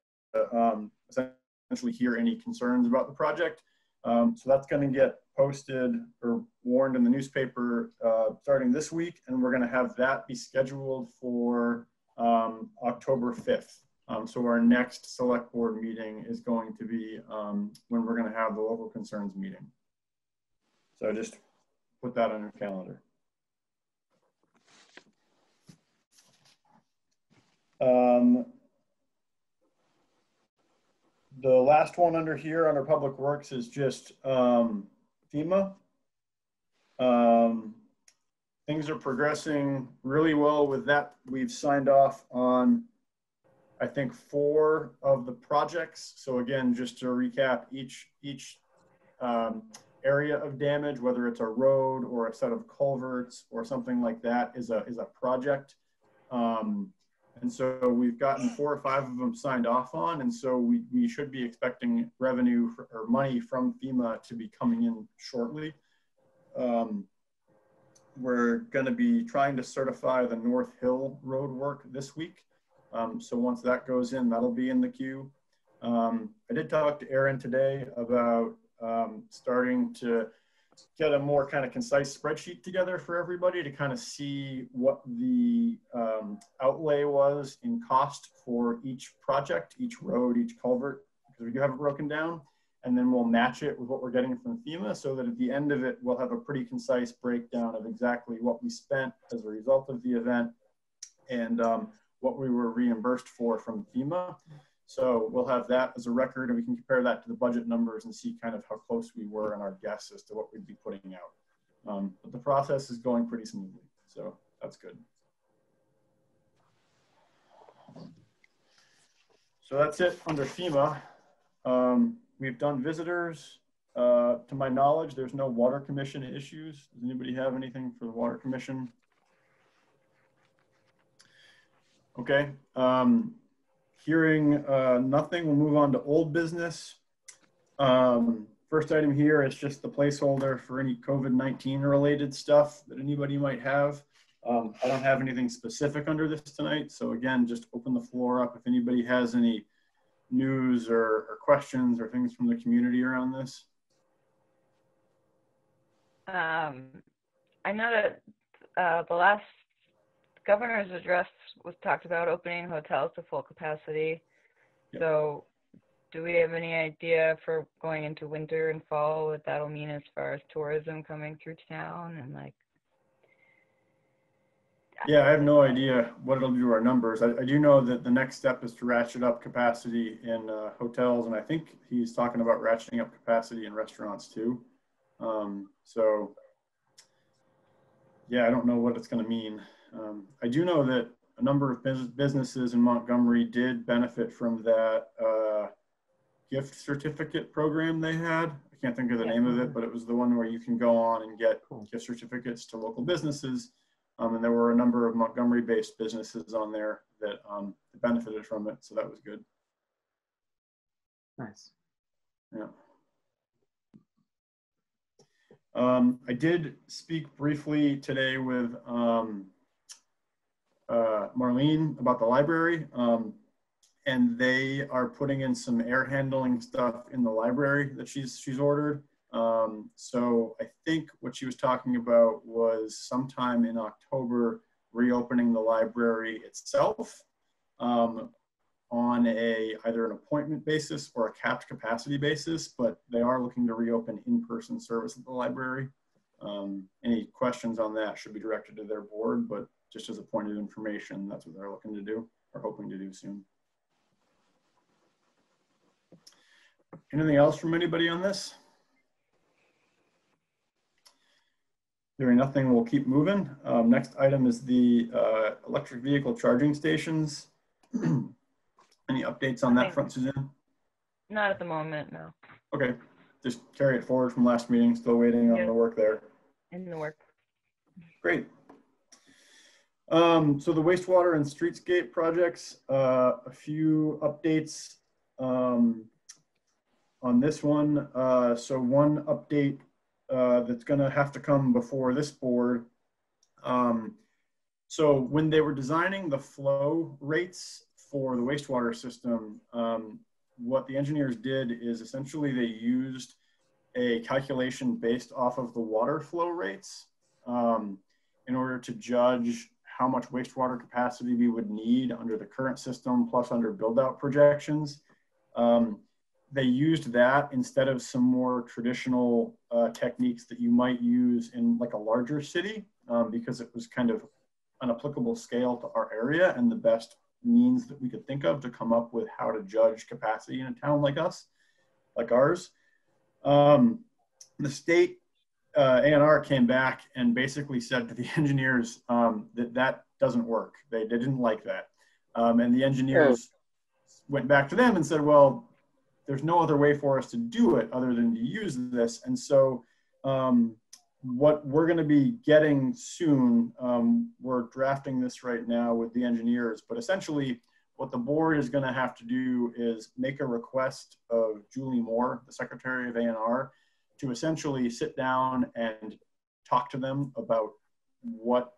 Speaker 1: essentially hear any concerns about the project. So that's going to get posted or warned in the newspaper starting this week, and we're going to have that be scheduled for October 5th. So our next select board meeting is going to be when we're going to have the local concerns meeting. So just put that on your calendar. The last one under here under Public Works is just FEMA. Things are progressing really well with that. We've signed off on, I think, 4 of the projects. So again, just to recap, each area of damage, whether it's a road or a set of culverts or something like that, is a project. And so we've gotten 4 or 5 of them signed off on. And so we should be expecting revenue or money from FEMA to be coming in shortly. We're going to be trying to certify the North Hill road work this week. So once that goes in, that'll be in the queue. I did talk to Aaron today about starting to get a more kind of concise spreadsheet together for everybody to kind of see what the outlay was in cost for each project, each road, each culvert, because we do have it broken down. And then we'll match it with what we're getting from FEMA so that at the end of it, we'll have a pretty concise breakdown of exactly what we spent as a result of the event and what we were reimbursed for from FEMA. So we'll have that as a record, and we can compare that to the budget numbers and see kind of how close we were in our guess as to what we'd be putting out. But the process is going pretty smoothly. So that's good. So that's it under FEMA. We've done visitors. To my knowledge, there's no water commission issues. Does anybody have anything for the water commission? Okay. Hearing nothing, we'll move on to old business. First item here is just the placeholder for any COVID-19 related stuff that anybody might have. I don't have anything specific under this tonight. So again, just open the floor up if anybody has any news or questions or things from the community around this.
Speaker 6: I know that the last governor's address was talked about opening hotels to full capacity.
Speaker 1: Yep.
Speaker 6: So do we have any idea for going into winter and fall what that'll mean as far as tourism coming through town and like?
Speaker 1: Yeah, I have no idea what it'll do to our numbers. I do know that the next step is to ratchet up capacity in hotels, and I think he's talking about ratcheting up capacity in restaurants too. So yeah, I don't know what it's going to mean. I do know that a number of businesses in Montgomery did benefit from that gift certificate program they had. I can't think of the name of it, but it was the one where you can go on and get gift certificates to local businesses. And there were a number of Montgomery-based businesses on there that benefited from it, so that was good.
Speaker 5: Nice.
Speaker 1: Yeah. I did speak briefly today with Marlene about the library, and they are putting in some air handling stuff in the library that she's ordered. So I think what she was talking about was sometime in October reopening the library itself on either an appointment basis or a capped capacity basis, but they are looking to reopen in-person service at the library. Any questions on that should be directed to their board, but just as a point of information, that's what they're looking to do or hoping to do soon. Anything else from anybody on this? Hearing nothing, we'll keep moving. Next item is the electric vehicle charging stations. Any updates on that front, Suzanne?
Speaker 6: Not at the moment, no.
Speaker 1: Okay, just carry it forward from last meeting, still waiting on the work there.
Speaker 6: In the work.
Speaker 1: Great. So the wastewater and streetscape projects, a few updates on this one. So one update that's going to have to come before this board. So when they were designing the flow rates for the wastewater system, what the engineers did is essentially they used a calculation based off of the water flow rates in order to judge how much wastewater capacity we would need under the current system plus under build-out projections. They used that instead of some more traditional techniques that you might use in like a larger city because it was kind of an applicable scale to our area and the best means that we could think of to come up with how to judge capacity in a town like ours. The state A&R came back and basically said to the engineers that doesn't work. They didn't like that. And the engineers went back to them and said, well, there's no other way for us to do it other than to use this. And so what we're going to be getting soon, we're drafting this right now with the engineers, but essentially what the board is going to have to do is make a request of Julie Moore, the Secretary of A&R, to essentially sit down and talk to them about what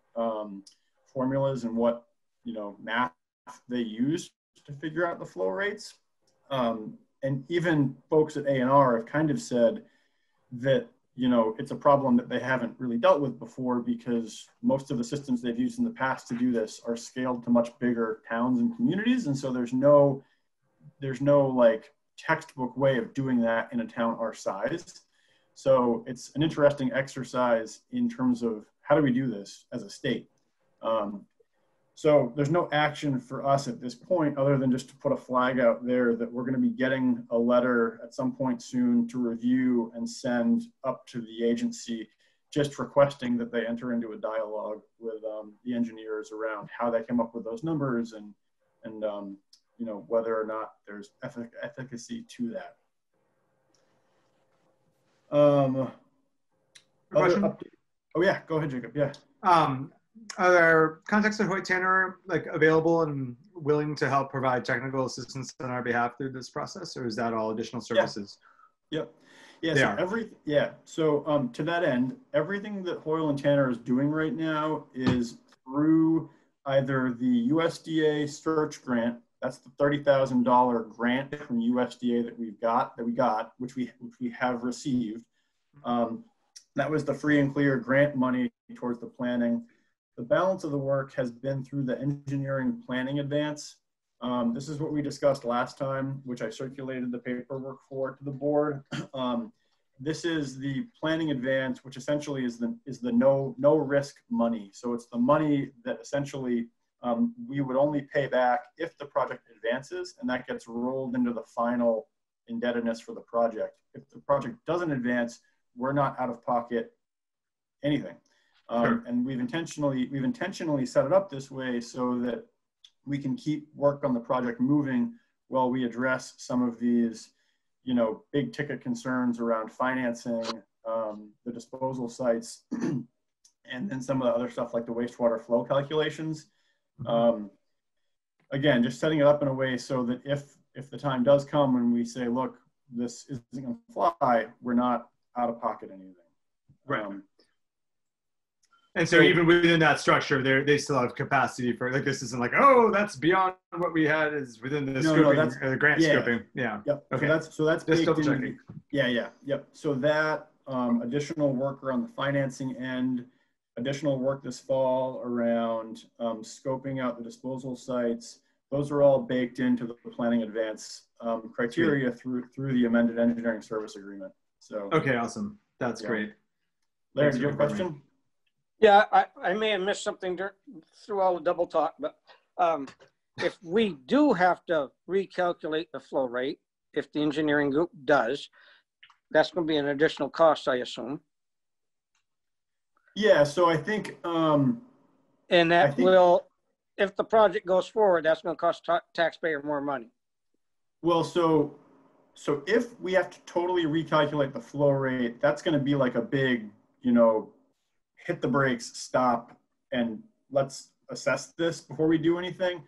Speaker 1: formulas and what math they use to figure out the flow rates. And even folks at A&R have kind of said that it's a problem that they haven't really dealt with before because most of the systems they've used in the past to do this are scaled to much bigger towns and communities. And so there's no like textbook way of doing that in a town our size. So it's an interesting exercise in terms of how do we do this as a state? So there's no action for us at this point other than just to put a flag out there that we're going to be getting a letter at some point soon to review and send up to the agency just requesting that they enter into a dialogue with the engineers around how they came up with those numbers and you know, whether or not there's efficacy to that.
Speaker 5: Question?
Speaker 1: Oh yeah, go ahead, Jacob. Yeah.
Speaker 5: Are there contacts at Hoyt Tanner like available and willing to help provide technical assistance on our behalf through this process, or is that all additional services?
Speaker 1: Yep. Yeah. So to that end, everything that Hoyle and Tanner is doing right now is through either the USDA search grant. That's the $30,000 grant from USDA that we got, which we have received. That was the free and clear grant money towards the planning. The balance of the work has been through the engineering planning advance. This is what we discussed last time, which I circulated the paperwork for to the board. This is the planning advance, which essentially is the no risk money. So it's the money that essentially we would only pay back if the project advances, and that gets rolled into the final indebtedness for the project. If the project doesn't advance, we're not out of pocket anything.
Speaker 5: Sure.
Speaker 1: And we've intentionally set it up this way so that we can keep work on the project moving while we address some of these, you know, big ticket concerns around financing, the disposal sites, and then some of the other stuff like the wastewater flow calculations. Again, just setting it up in a way so that if the time does come when we say, look, this isn't going to fly, we're not out of pocket anything.
Speaker 5: Right. And so even within that structure, they still have capacity for, like, this isn't like, oh, that's beyond what we had, is within the scoping, the grant scoping. Yeah.
Speaker 1: Yep.
Speaker 5: Okay.
Speaker 1: So that's
Speaker 5: just
Speaker 1: baked
Speaker 5: double
Speaker 1: in.
Speaker 5: checking.
Speaker 1: Yeah. Yep. So that additional work around the financing end, additional work this fall around scoping out the disposal sites, those are all baked into the planning advance criteria through the amended engineering service agreement. So.
Speaker 5: Okay, awesome. That's great.
Speaker 1: Larry, did you have a question?
Speaker 4: Yeah, I may have missed something through all the double talk, but if we do have to recalculate the flow rate, if the engineering group does, that's going to be an additional cost, I assume.
Speaker 1: Yeah, so I think,
Speaker 4: and that will, if the project goes forward, that's going to cost taxpayer more money.
Speaker 1: Well, so if we have to totally recalculate the flow rate, that's going to be like a big, you know, hit the brakes, stop, and let's assess this before we do anything.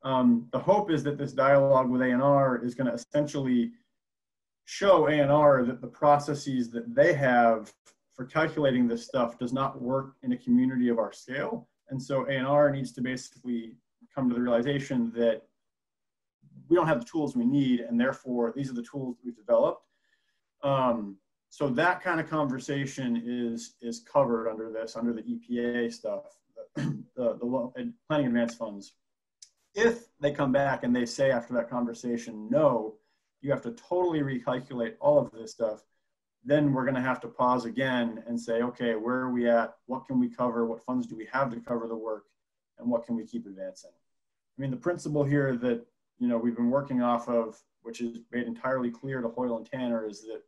Speaker 1: The hope is that this dialogue with A&R is going to essentially show A&R that the processes that they have for calculating this stuff does not work in a community of our scale. And so A&R needs to basically come to the realization that we don't have the tools we need, and therefore these are the tools we've developed. So that kind of conversation is covered under the EPA stuff, the planning advance funds. If they come back and they say after that conversation, no, you have to totally recalculate all of this stuff, then we're going to have to pause again and say, okay, where are we at? What can we cover? What funds do we have to cover the work? And what can we keep advancing? I mean, the principle here that, you know, we've been working off of, which is made entirely clear to Hoyle and Tanner, is that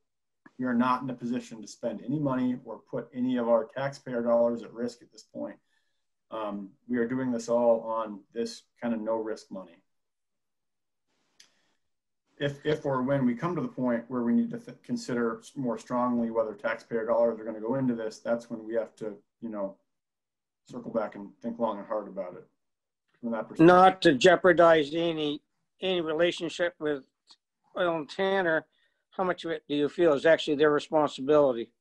Speaker 1: we are not in a position to spend any money or put any of our taxpayer dollars at risk at this point. We are doing this all on this kind of no risk money. If or when we come to the point where we need to consider more strongly whether taxpayer dollars are going to go into this, that's when we have to, you know, circle back and think long and hard about it. From that perspective.
Speaker 4: Not to jeopardize any relationship with Hoyle and Tanner, how much of it do you feel is actually their responsibility?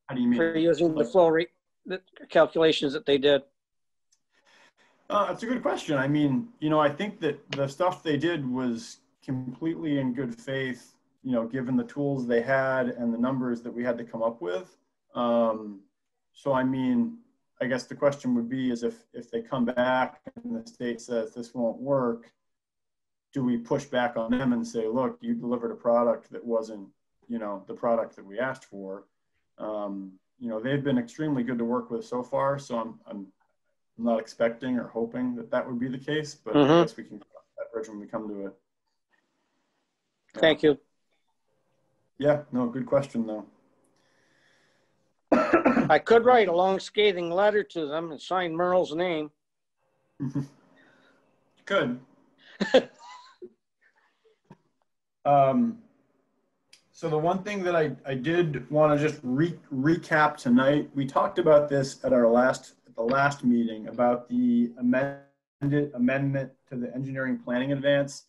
Speaker 1: How do you mean?
Speaker 4: For using the flow rate, the calculations that they did?
Speaker 1: That's a good question. I mean, you know, I think that the stuff they did was completely in good faith, you know, given the tools they had and the numbers that we had to come up with. So, I mean, I guess the question would be is if they come back and the state says this won't work, do we push back on them and say, look, you delivered a product that wasn't, you know, the product that we asked for? You know, they've been extremely good to work with so far. So I'm not expecting or hoping that would be the case, but I guess we can cross that bridge when we come to it. Yeah.
Speaker 4: Thank you.
Speaker 1: Yeah, no, good question though.
Speaker 4: I could write a long scathing letter to them and sign Merle's name.
Speaker 1: Good. So the one thing that I did want to just recap tonight, we talked about this at the last meeting about the amendment to the engineering planning advance.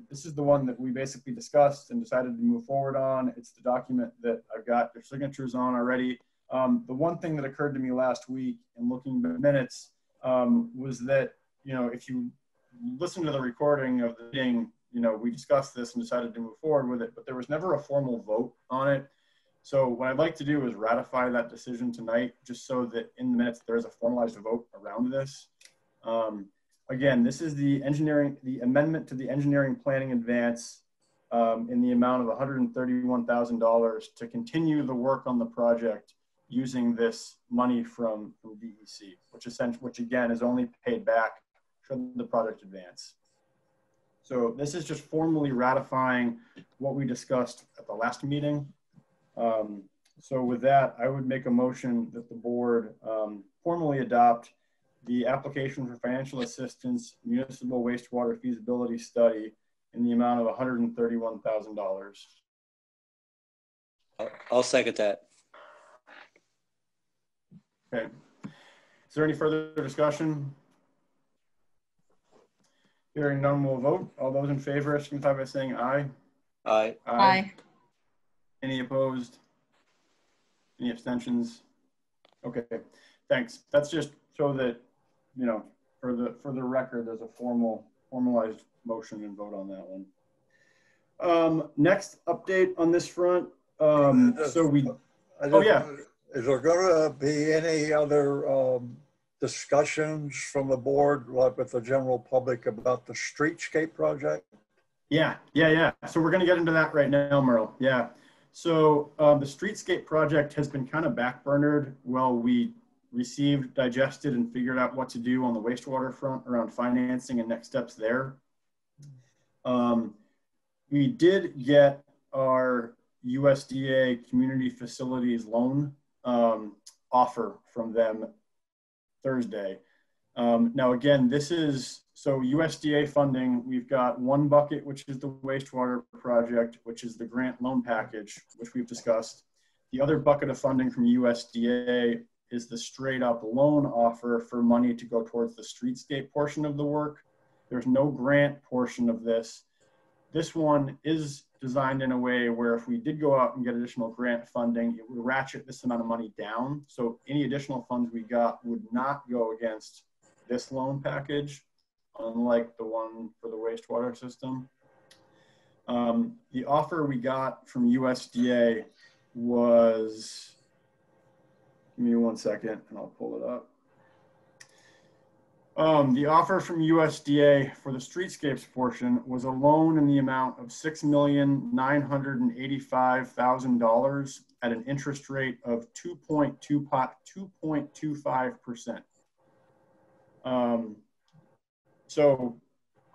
Speaker 1: This is the one that we basically discussed and decided to move forward on. It's the document that I've got their signatures on already. The one thing that occurred to me last week in looking at the minutes was that, you know, if you listen to the recording of the meeting, you know, we discussed this and decided to move forward with it, but there was never a formal vote on it. So what I'd like to do is ratify that decision tonight, just so that in the minutes there is a formalized vote around this. Again, this is the amendment to the engineering planning advance in the amount of $131,000 to continue the work on the project using this money from DEC, which again is only paid back should the project advance. So this is just formally ratifying what we discussed at the last meeting. So with that, I would make a motion that the board formally adopt the application for financial assistance municipal wastewater feasibility study in the amount of $131,000.
Speaker 2: I'll second that.
Speaker 1: Okay. Is there any further discussion? Hearing none, we'll vote. All those in favor, signify by saying aye.
Speaker 2: Aye.
Speaker 3: Aye.
Speaker 1: Any opposed? Any abstentions? Okay, thanks. That's just so that, you know, for the record, there's a formalized motion and vote on that one. Next update on this front. Is there
Speaker 8: going to be any other discussions from the board, like with the general public, about the streetscape project?
Speaker 1: Yeah. So we're going to get into that right now, Merle. Yeah. So the streetscape project has been kind of backburnered while we received, digested, and figured out what to do on the wastewater front around financing and next steps there. We did get our USDA community facilities loan offer from them Thursday. Now, again, this is, so USDA funding, we've got one bucket, which is the wastewater project, which is the grant loan package, which we've discussed. The other bucket of funding from USDA is the straight up loan offer for money to go towards the streetscape portion of the work. There's no grant portion of this. This one is designed in a way where if we did go out and get additional grant funding, it would ratchet this amount of money down. So any additional funds we got would not go against this loan package, unlike the one for the wastewater system. The offer we got from USDA was, give me 1 second and I'll pull it up. The offer from USDA for the streetscapes portion was a loan in the amount of $6,985,000 at an interest rate of 2.25%. So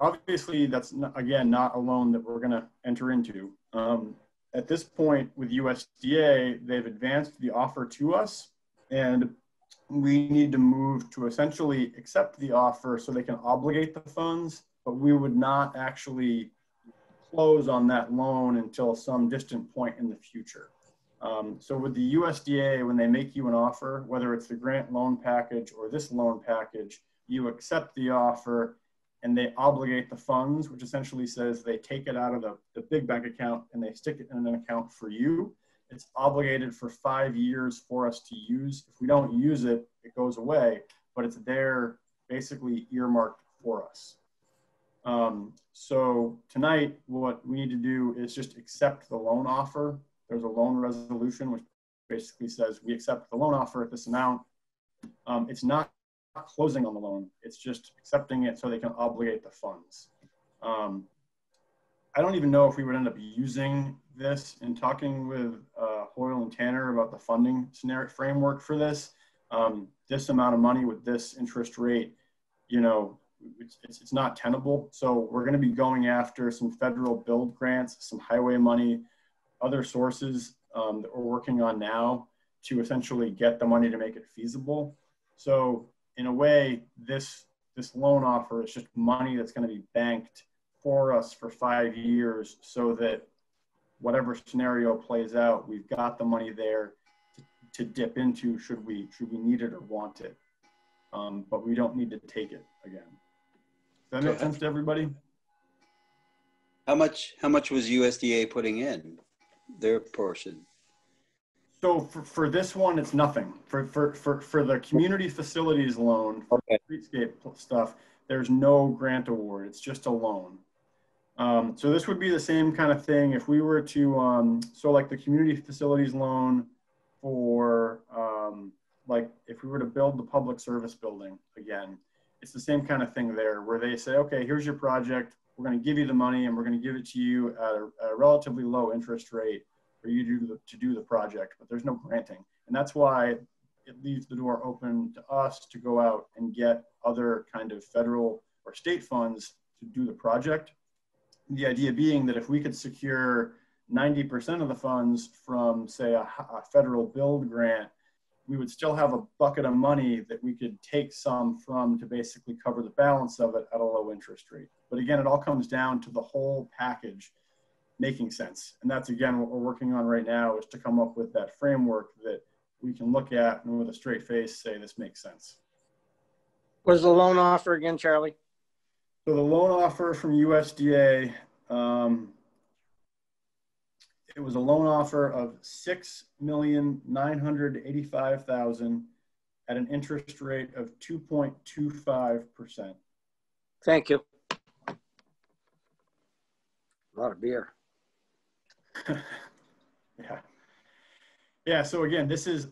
Speaker 1: obviously that's not, again, not a loan that we're going to enter into. At this point with USDA, they've advanced the offer to us, and we need to move to essentially accept the offer so they can obligate the funds, but we would not actually close on that loan until some distant point in the future. So with the USDA, when they make you an offer, whether it's the grant loan package or this loan package, you accept the offer and they obligate the funds, which essentially says they take it out of the big bank account and they stick it in an account for you. It's obligated for 5 years for us to use. If we don't use it, it goes away, but it's there basically earmarked for us. So tonight, what we need to do is just accept the loan offer. There's a loan resolution, which basically says we accept the loan offer at this amount. It's not closing on the loan. It's just accepting it so they can obligate the funds. I don't even know if we would end up using this. In talking with Hoyle and Tanner about the funding scenario framework for this, this amount of money with this interest rate, you know, it's not tenable. So we're going to be going after some federal build grants, some highway money, other sources that we're working on now to essentially get the money to make it feasible. So in a way, this loan offer is just money that's going to be banked for us for 5 years, so that whatever scenario plays out, we've got the money there to dip into should we need it or want it. But we don't need to take it again. Does that make sense to everybody?
Speaker 2: How much was USDA putting in their portion?
Speaker 1: So for this one, it's nothing. For the community facilities loan, for the streetscape stuff, there's no grant award. It's just a loan. So this would be the same kind of thing if we were to, so like the community facilities loan for, like if we were to build the public service building again, it's the same kind of thing there where they say, okay, here's your project. We're going to give you the money and we're going to give it to you at a relatively low interest rate for you to do the project, but there's no granting. And that's why it leaves the door open to us to go out and get other kind of federal or state funds to do the project. The idea being that if we could secure 90% of the funds from, say, a federal build grant, we would still have a bucket of money that we could take some from to basically cover the balance of it at a low interest rate. But again, it all comes down to the whole package making sense. And that's, again, what we're working on right now, is to come up with that framework that we can look at and with a straight face say this makes sense.
Speaker 4: Was the loan offer again, Charlie?
Speaker 1: So the loan offer from USDA, it was a loan offer of $6,985,000 at an interest rate of 2.25%.
Speaker 4: Thank you. A lot of beer.
Speaker 1: Yeah. So again, this is,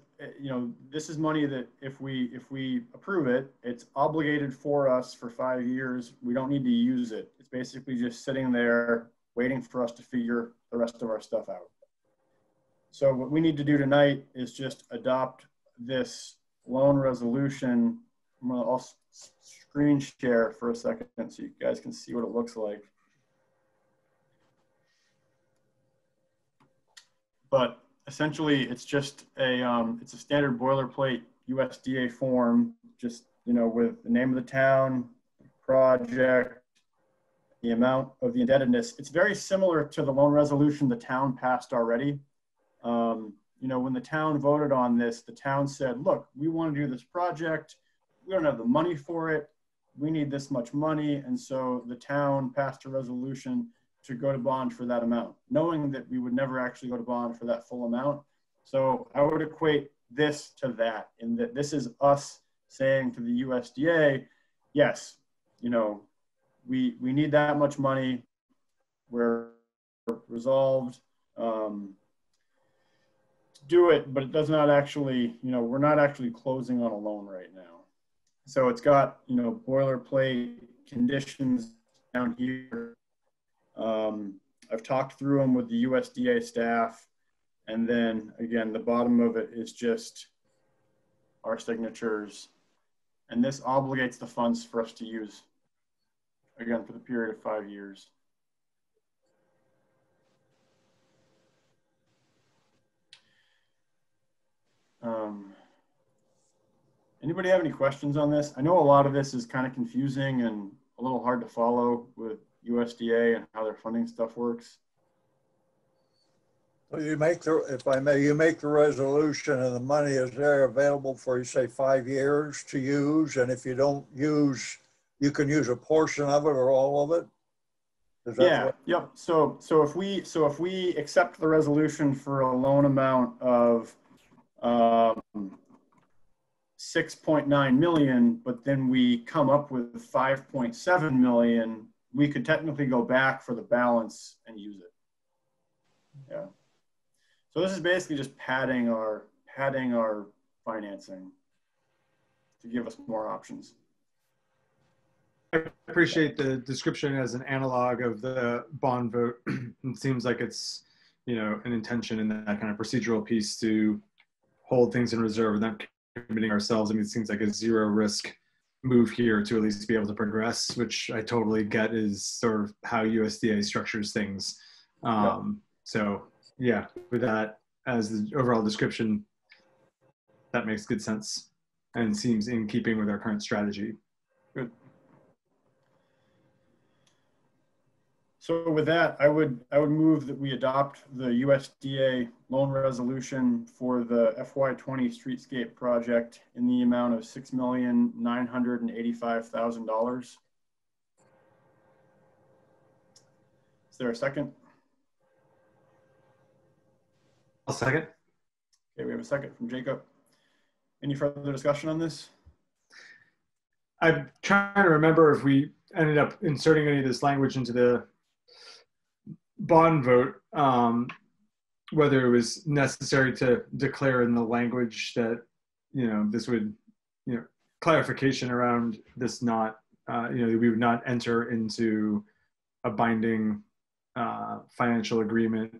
Speaker 1: this is money that if we approve it, it's obligated for us for 5 years. We don't need to use it. It's basically just sitting there waiting for us to figure the rest of our stuff out. So what we need to do tonight is just adopt this loan resolution. I'll screen share for a second so you guys can see what it looks like. But essentially, it's just it's a standard boilerplate USDA form, just, with the name of the town, project, the amount of the indebtedness. It's very similar to the loan resolution the town passed already. When the town voted on this, the town said, look, we want to do this project. We don't have the money for it. We need this much money. And so the town passed a resolution to go to bond for that amount, knowing that we would never actually go to bond for that full amount. So I would equate this to that, in that this is us saying to the USDA, yes, we need that much money. We're resolved to do it, but it does not actually, we're not actually closing on a loan right now. So it's got, boilerplate conditions down here. I've talked through them with the USDA staff. And then again, the bottom of it is just our signatures. And this obligates the funds for us to use, again, for the period of 5 years. Anybody have any questions on this? I know a lot of this is kind of confusing and a little hard to follow with USDA and how their funding stuff works.
Speaker 8: So you make if I may, you make the resolution and the money is there available for, you say, 5 years to use. And if you don't use, you can use a portion of it or all of it.
Speaker 1: Yeah. Yep. So if we accept the resolution for a loan amount of 6.9 million, but then we come up with 5.7 million, we could technically go back for the balance and use it. Yeah. So this is basically just padding our financing to give us more options.
Speaker 5: I appreciate the description as an analog of the bond vote. It seems like it's, an intention in that kind of procedural piece to hold things in reserve and not committing ourselves. I mean, it seems like a zero risk move here to at least be able to progress, which I totally get is sort of how USDA structures things. So yeah, with that as the overall description, that makes good sense and seems in keeping with our current strategy.
Speaker 1: Good. So with that, I would move that we adopt the USDA loan resolution for the FY20 streetscape project in the amount of $6,985,000. Is there a second?
Speaker 5: I'll second.
Speaker 1: Okay, we have a second from Jacob. Any further discussion on this?
Speaker 5: I'm trying to remember if we ended up inserting any of this language into the bond vote, whether it was necessary to declare in the language that, you know, this would, you know, clarification around this not, you know, we would not enter into a binding financial agreement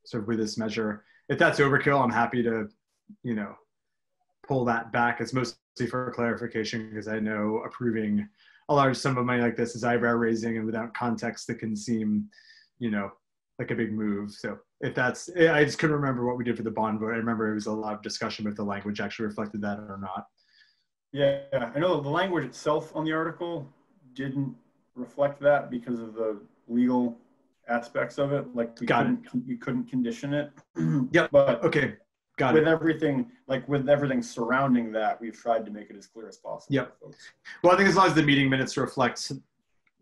Speaker 5: sort of with this measure. If that's overkill, I'm happy to, you know, pull that back. It's mostly for clarification because I know approving a large sum of money like this is eyebrow raising, and without context that can seem, you know, like a big move. So if that's, I just couldn't remember what we did for the bond vote. I remember it was a lot of discussion if the language actually reflected that or not.
Speaker 1: Yeah, I know the language itself on the article didn't reflect that because of the legal aspects of it. Like you couldn't condition it.
Speaker 5: Yep.
Speaker 1: But
Speaker 5: okay. Got
Speaker 1: with
Speaker 5: it.
Speaker 1: everything, like with everything surrounding that, we've tried to make it as clear as possible.
Speaker 5: Yep. Well, I think as long as the meeting minutes reflect,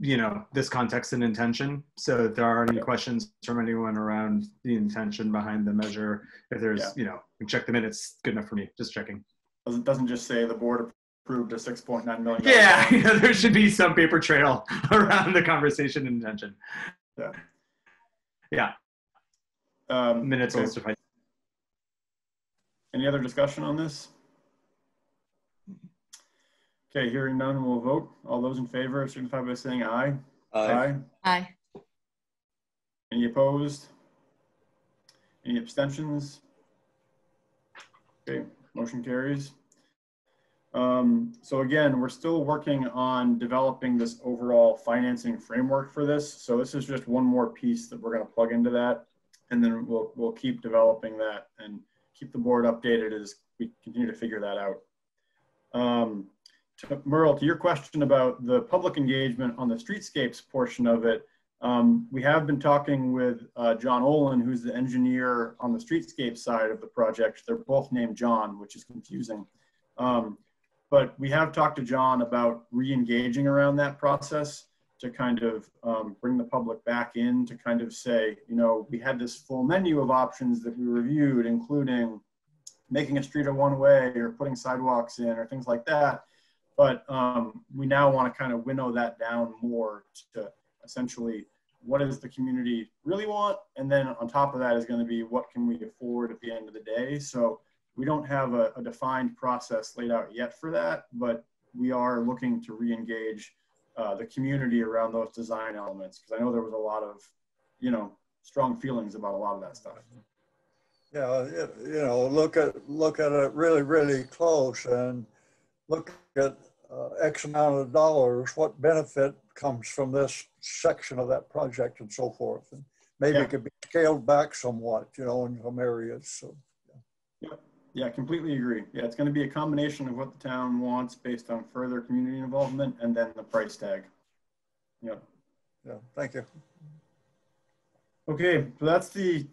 Speaker 5: you know, this context and intention. So if there are any questions from anyone around the intention behind the measure, if there's, you know, you can check the minutes, good enough for me, just checking.
Speaker 1: It doesn't just say the board approved a $6.9 million.
Speaker 5: Yeah, you know, there should be some paper trail around the conversation and intention. Yeah. Minutes will suffice.
Speaker 1: Any other discussion on this? Okay, hearing none, we'll vote. All those in favor signify by saying aye.
Speaker 2: Aye.
Speaker 3: Aye.
Speaker 1: Any opposed? Any abstentions? Okay, motion carries. So again, we're still working on developing this overall financing framework for this. So this is just one more piece that we're going to plug into that, and then we'll keep developing that and keep the board updated as we continue to figure that out. Merle, to your question about the public engagement on the streetscapes portion of it, we have been talking with John Olin, who's the engineer on the streetscape side of the project. They're both named John, which is confusing. But we have talked to John about re-engaging around that process to kind of bring the public back in to kind of say, you know, we had this full menu of options that we reviewed, including making a street a one-way or putting sidewalks in or things like that. But we now want to kind of winnow that down more to essentially what does the community really want? And then on top of that is going to be what can we afford at the end of the day? So we don't have a defined process laid out yet for that, but we are looking to re-engage the community around those design elements, because I know there was a lot of, you know, strong feelings about a lot of that stuff.
Speaker 8: Yeah, you know, look at it really, really close and look at X amount of dollars, what benefit comes from this section of that project and so forth. And maybe it could be scaled back somewhat, you know, in some areas. So,
Speaker 1: yeah, completely agree. Yeah, it's going to be a combination of what the town wants based on further community involvement and then the price tag. Yep.
Speaker 8: Yeah, thank you.
Speaker 1: Okay, so that's the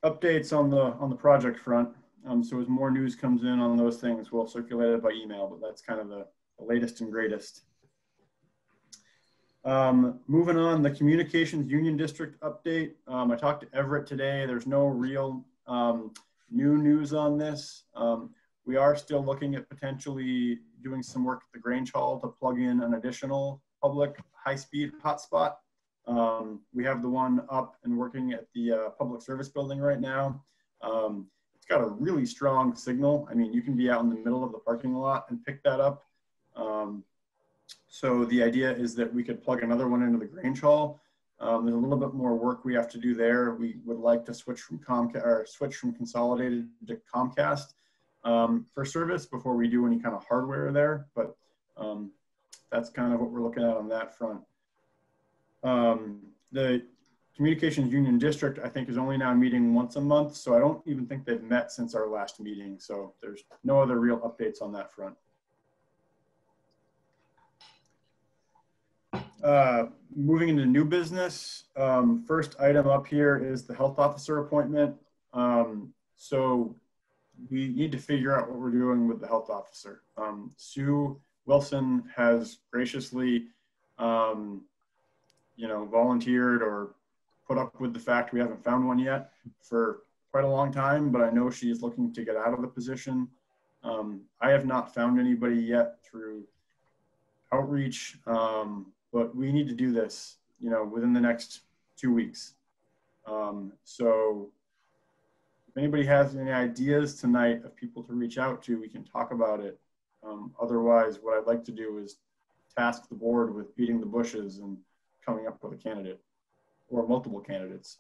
Speaker 1: updates on the project front. So as more news comes in on those things, we'll circulate it by email, but that's kind of the latest and greatest. Moving on, the Communications Union District update. I talked to Everett today. There's no real new news on this. We are still looking at potentially doing some work at the Grange Hall to plug in an additional public high-speed hotspot. We have the one up and working at the public service building right now. It's got a really strong signal. I mean, you can be out in the middle of the parking lot and pick that up. So the idea is that we could plug another one into the Grange Hall. There's a little bit more work we have to do there. We would like to switch from Consolidated to Comcast for service before we do any kind of hardware there. But that's kind of what we're looking at on that front. The Communications Union District, I think, is only now meeting once a month, so I don't even think they've met since our last meeting. So there's no other real updates on that front. Moving into new business, first item up here is the health officer appointment. So we need to figure out what we're doing with the health officer. Sue Wilson has graciously, volunteered or put up with the fact we haven't found one yet for quite a long time, but I know she's looking to get out of the position. I have not found anybody yet through outreach, but we need to do this, within the next 2 weeks. So if anybody has any ideas tonight of people to reach out to, we can talk about it. Otherwise, what I'd like to do is task the board with beating the bushes and coming up with a candidate or multiple candidates.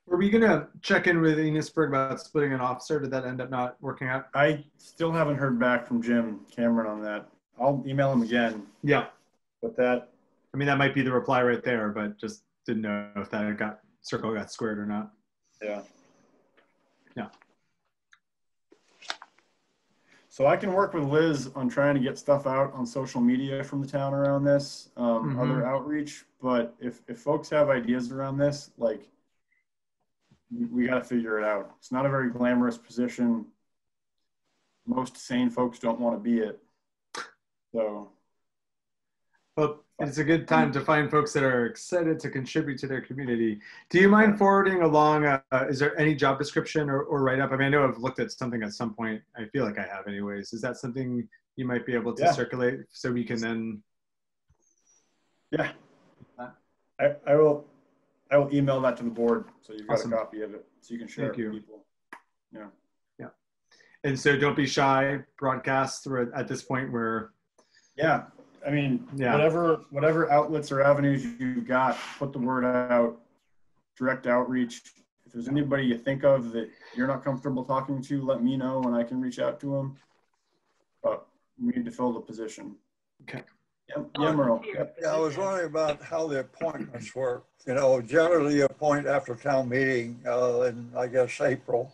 Speaker 5: Were we going to check in with Enosburg about splitting an officer? Did that end up not working out?
Speaker 1: I still haven't heard back from Jim Cameron on that. I'll email him again.
Speaker 5: Yeah.
Speaker 1: But that,
Speaker 5: I mean, that might be the reply right there, but just didn't know if that circle got squared or not.
Speaker 1: yeah.
Speaker 5: Yeah.
Speaker 1: So I can work with Liz on trying to get stuff out on social media from the town around this, other outreach. But if folks have ideas around this, like, we got to figure it out. It's not a very glamorous position. Most sane folks don't want to be it. So.
Speaker 5: Well, it's a good time to find folks that are excited to contribute to their community. Do you mind forwarding along, is there any job description or write-up? I mean, I know I've looked at something at some point. I feel like I have anyways. Is that something you might be able to circulate so we can then?
Speaker 1: Yeah, I will email that to the board so you've got
Speaker 5: Awesome.
Speaker 1: a copy of it so you can share it with people. Yeah.
Speaker 5: Yeah. And so don't be shy, broadcast at this point where.
Speaker 1: Yeah. I mean, whatever outlets or avenues you've got, put the word out, direct outreach. If there's anybody you think of that you're not comfortable talking to, let me know and I can reach out to them. But we need to fill the position.
Speaker 5: Okay.
Speaker 1: Yeah, Merle.
Speaker 8: Yeah, I was wondering about how the appointments work. Generally you appoint after town meeting in, I guess, April.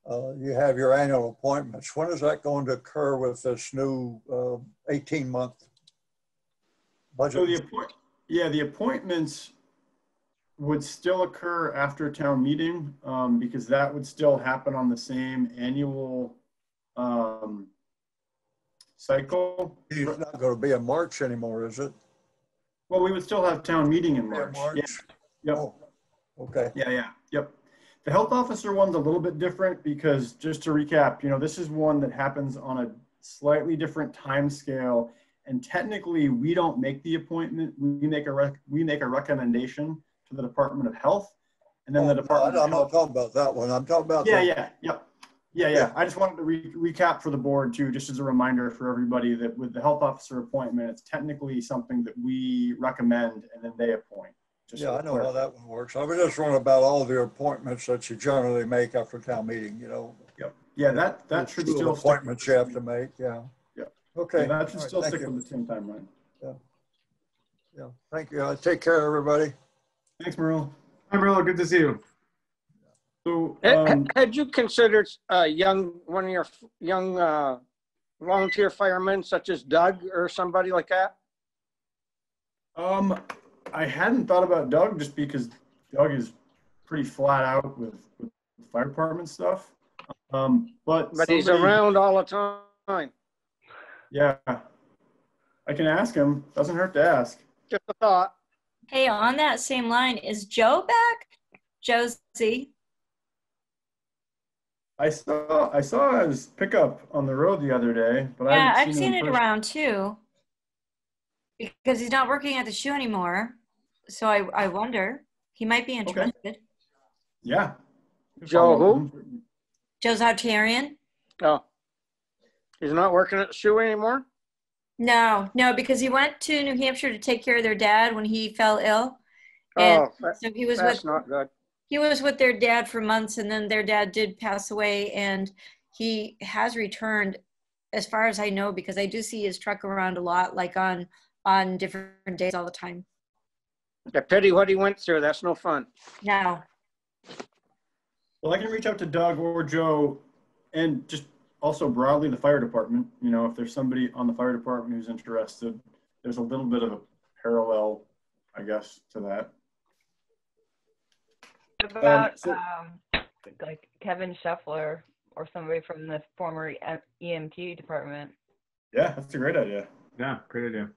Speaker 8: You have your annual appointments. When is that going to occur with this new 18-month budget?
Speaker 1: So the appointments would still occur after town meeting because that would still happen on the same annual cycle.
Speaker 8: It's not going to be in March anymore, is it?
Speaker 1: Well, we would still have town meeting in March. Yeah. Yep.
Speaker 8: Oh, okay.
Speaker 1: Yep. The health officer one's a little bit different because, just to recap, this is one that happens on a slightly different time scale. And technically, we don't make the appointment. We make a recommendation to the Department of Health, and then the Department.
Speaker 8: I'm not talking about that one. I'm talking about.
Speaker 1: Yeah. I just wanted to recap for the board too, just as a reminder for everybody that with the health officer appointment, it's technically something that we recommend, and then they appoint.
Speaker 8: Yeah, I know how that one works. I was just wondering about all of your appointments that you generally make after town meeting.
Speaker 1: Yep. Yeah, that should still
Speaker 8: appointments you have to make. Yeah. Okay.
Speaker 1: Yeah, that should still stick with the same timeline.
Speaker 8: Yeah. Thank you. Take care, everybody.
Speaker 1: Thanks, Merle.
Speaker 5: Hi, Merle. Good to see you.
Speaker 1: So,
Speaker 4: had you considered one of your young volunteer firemen, such as Doug or somebody like that?
Speaker 1: I hadn't thought about Doug just because Doug is pretty flat out with fire department stuff. But
Speaker 4: he's around all the time.
Speaker 1: Yeah, I can ask him. Doesn't hurt to ask.
Speaker 4: Just a thought.
Speaker 3: Hey, on that same line, is Joe back? Josie?
Speaker 1: I saw his pickup on the road the other day, but
Speaker 3: Yeah,
Speaker 1: I've
Speaker 3: I've seen it around too. Because he's not working at the shoe anymore. So I wonder. He might be interested.
Speaker 1: Okay. Yeah.
Speaker 4: Joe who?
Speaker 3: Joe Zartarian?
Speaker 4: Oh. He's not working at the shoe anymore?
Speaker 3: No, because he went to New Hampshire to take care of their dad when he fell ill. And so he was
Speaker 4: that's not good.
Speaker 3: He was with their dad for months, and then their dad did pass away, and he has returned, as far as I know, because I do see his truck around a lot, like on different days all the time.
Speaker 4: I pity what he went through. That's no fun.
Speaker 3: No.
Speaker 1: Well, I can reach out to Doug or Joe and just also broadly the fire department. You know, if there's somebody on the fire department who's interested, there's a little bit of a parallel, I guess, to that.
Speaker 6: What about like Kevin Scheffler or somebody from the former EMT department?
Speaker 1: Yeah, that's a great idea.
Speaker 5: Yeah, great idea.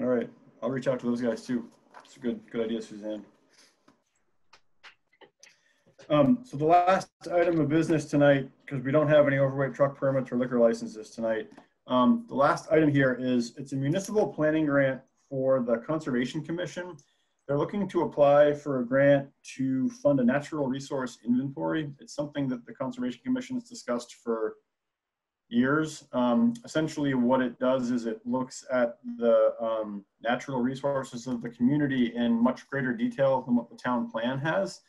Speaker 1: All right, I'll reach out to those guys too. It's a good idea, Suzanne. So the last item of business tonight, because we don't have any overweight truck permits or liquor licenses tonight, the last item here is it's a municipal planning grant for the Conservation Commission. They're looking to apply for a grant to fund a natural resource inventory. It's something that the Conservation Commission has discussed for years. Essentially what it does is it looks at the natural resources of the community in much greater detail than what the town plan has,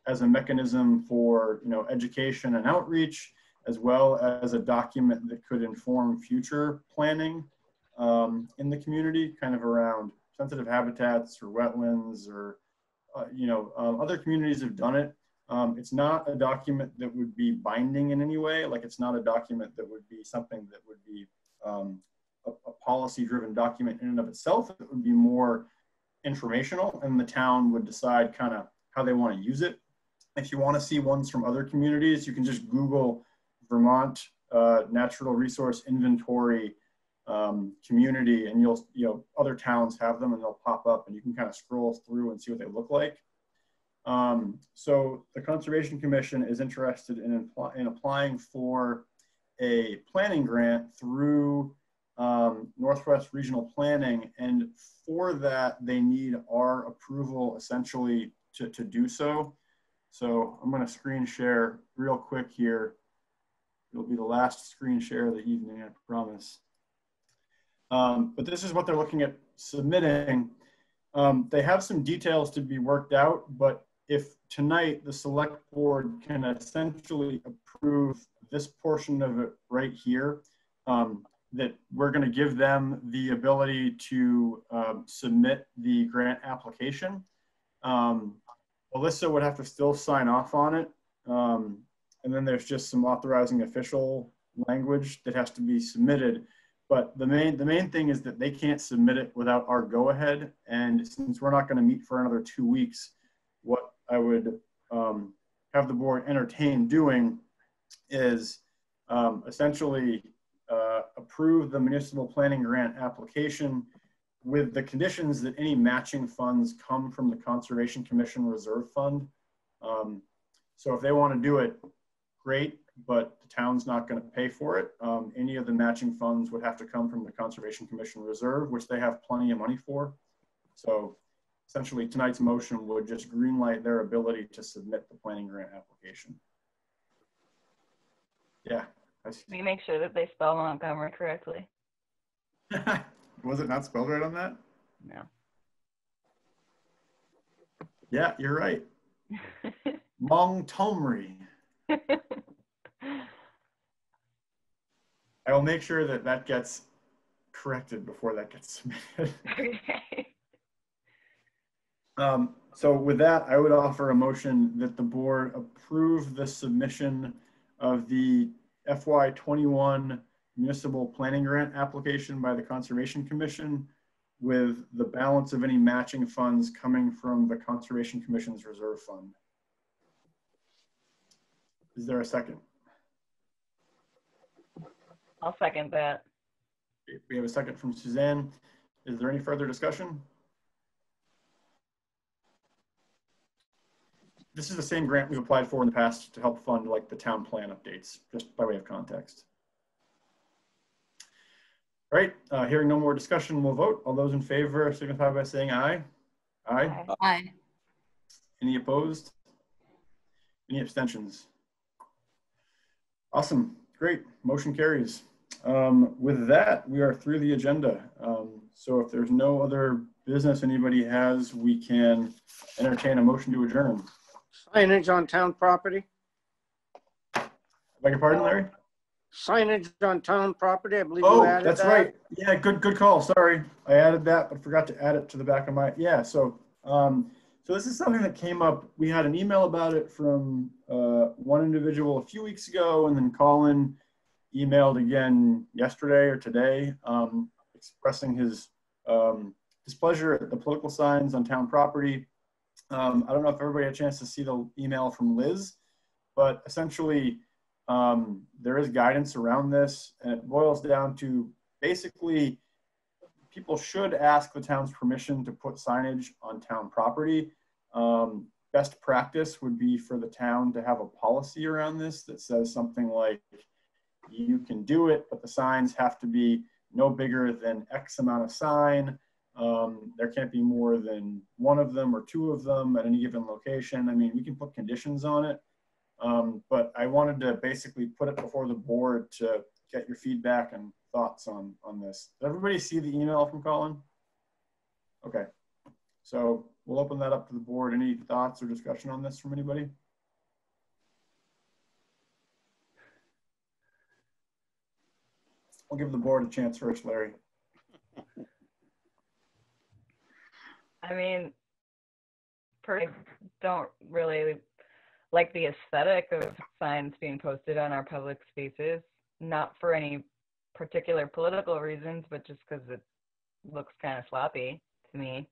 Speaker 1: as a mechanism for, you know, education and outreach, as well as a document that could inform future planning in the community, kind of around sensitive habitats or wetlands or, other communities have done it. It's not a document that would be binding in any way. Like, it's not a document that would be something that would be a policy-driven document in and of itself. It would be more informational, and the town would decide kind of how they want to use it. If you want to see ones from other communities, you can just Google Vermont Natural Resource Inventory community, and other towns have them, and they'll pop up, and you can kind of scroll through and see what they look like. So the Conservation Commission is interested in applying for a planning grant through Northwest Regional Planning, and for that they need our approval essentially to do so. So I'm going to screen share real quick here. It'll be the last screen share of the evening, I promise. But this is what they're looking at submitting. They have some details to be worked out, but if tonight the select board can essentially approve this portion of it right here, that we're going to give them the ability to submit the grant application. Alyssa would have to still sign off on it. And then there's just some authorizing official language that has to be submitted. But the main thing is that they can't submit it without our go-ahead. And since we're not going to meet for another 2 weeks, what I would have the board entertain doing is essentially approve the municipal planning grant application with the conditions that any matching funds come from the Conservation Commission Reserve Fund. So if they want to do it, great, but the town's not going to pay for it. Any of the matching funds would have to come from the Conservation Commission Reserve, which they have plenty of money for. So essentially tonight's motion would just greenlight their ability to submit the planning grant application. Yeah.
Speaker 6: We make sure that they spell Montgomery correctly.
Speaker 1: Was it not spelled right on that?
Speaker 6: No.
Speaker 1: Yeah, you're right. Montgomery. I will make sure that that gets corrected before that gets submitted.
Speaker 6: Okay.
Speaker 1: So with that, I would offer a motion that the board approve the submission of the FY21 municipal planning grant application by the Conservation Commission with the balance of any matching funds coming from the Conservation Commission's reserve fund. Is there a second?
Speaker 6: I'll second that.
Speaker 1: We have a second from Suzanne. Is there any further discussion? This is the same grant we've applied for in the past to help fund like the town plan updates, just by way of context. All right, hearing no more discussion, we'll vote. All those in favor signify by saying aye. Aye.
Speaker 3: Aye.
Speaker 1: Any opposed? Any abstentions? Awesome, great, motion carries. With that, we are through the agenda. So if there's no other business anybody has, we can entertain a motion to adjourn.
Speaker 4: Signage on town property?
Speaker 1: Beg your pardon, Larry?
Speaker 4: signage on town property. I believe you
Speaker 1: Oh,
Speaker 4: added
Speaker 1: that's
Speaker 4: that.
Speaker 1: right. Yeah, good call. Sorry, I added that, but forgot to add it to the back of my, yeah. So this is something that came up. We had an email about it from one individual a few weeks ago, and then Colin emailed again yesterday or today, expressing his displeasure at the political signs on town property. I don't know if everybody had a chance to see the email from Liz, but essentially there is guidance around this, and it boils down to basically people should ask the town's permission to put signage on town property. Best practice would be for the town to have a policy around this that says something like, you can do it, but the signs have to be no bigger than X amount of sign. There can't be more than one of them or two of them at any given location. I mean, we can put conditions on it, but I wanted to basically put it before the board to get your feedback and thoughts on this. Did everybody see the email from Colin? Okay, so we'll open that up to the board. Any thoughts or discussion on this from anybody? I'll give the board a chance first, Larry.
Speaker 6: I mean, I don't really like the aesthetic of signs being posted on our public spaces, not for any particular political reasons, but just because it looks kind of sloppy to me.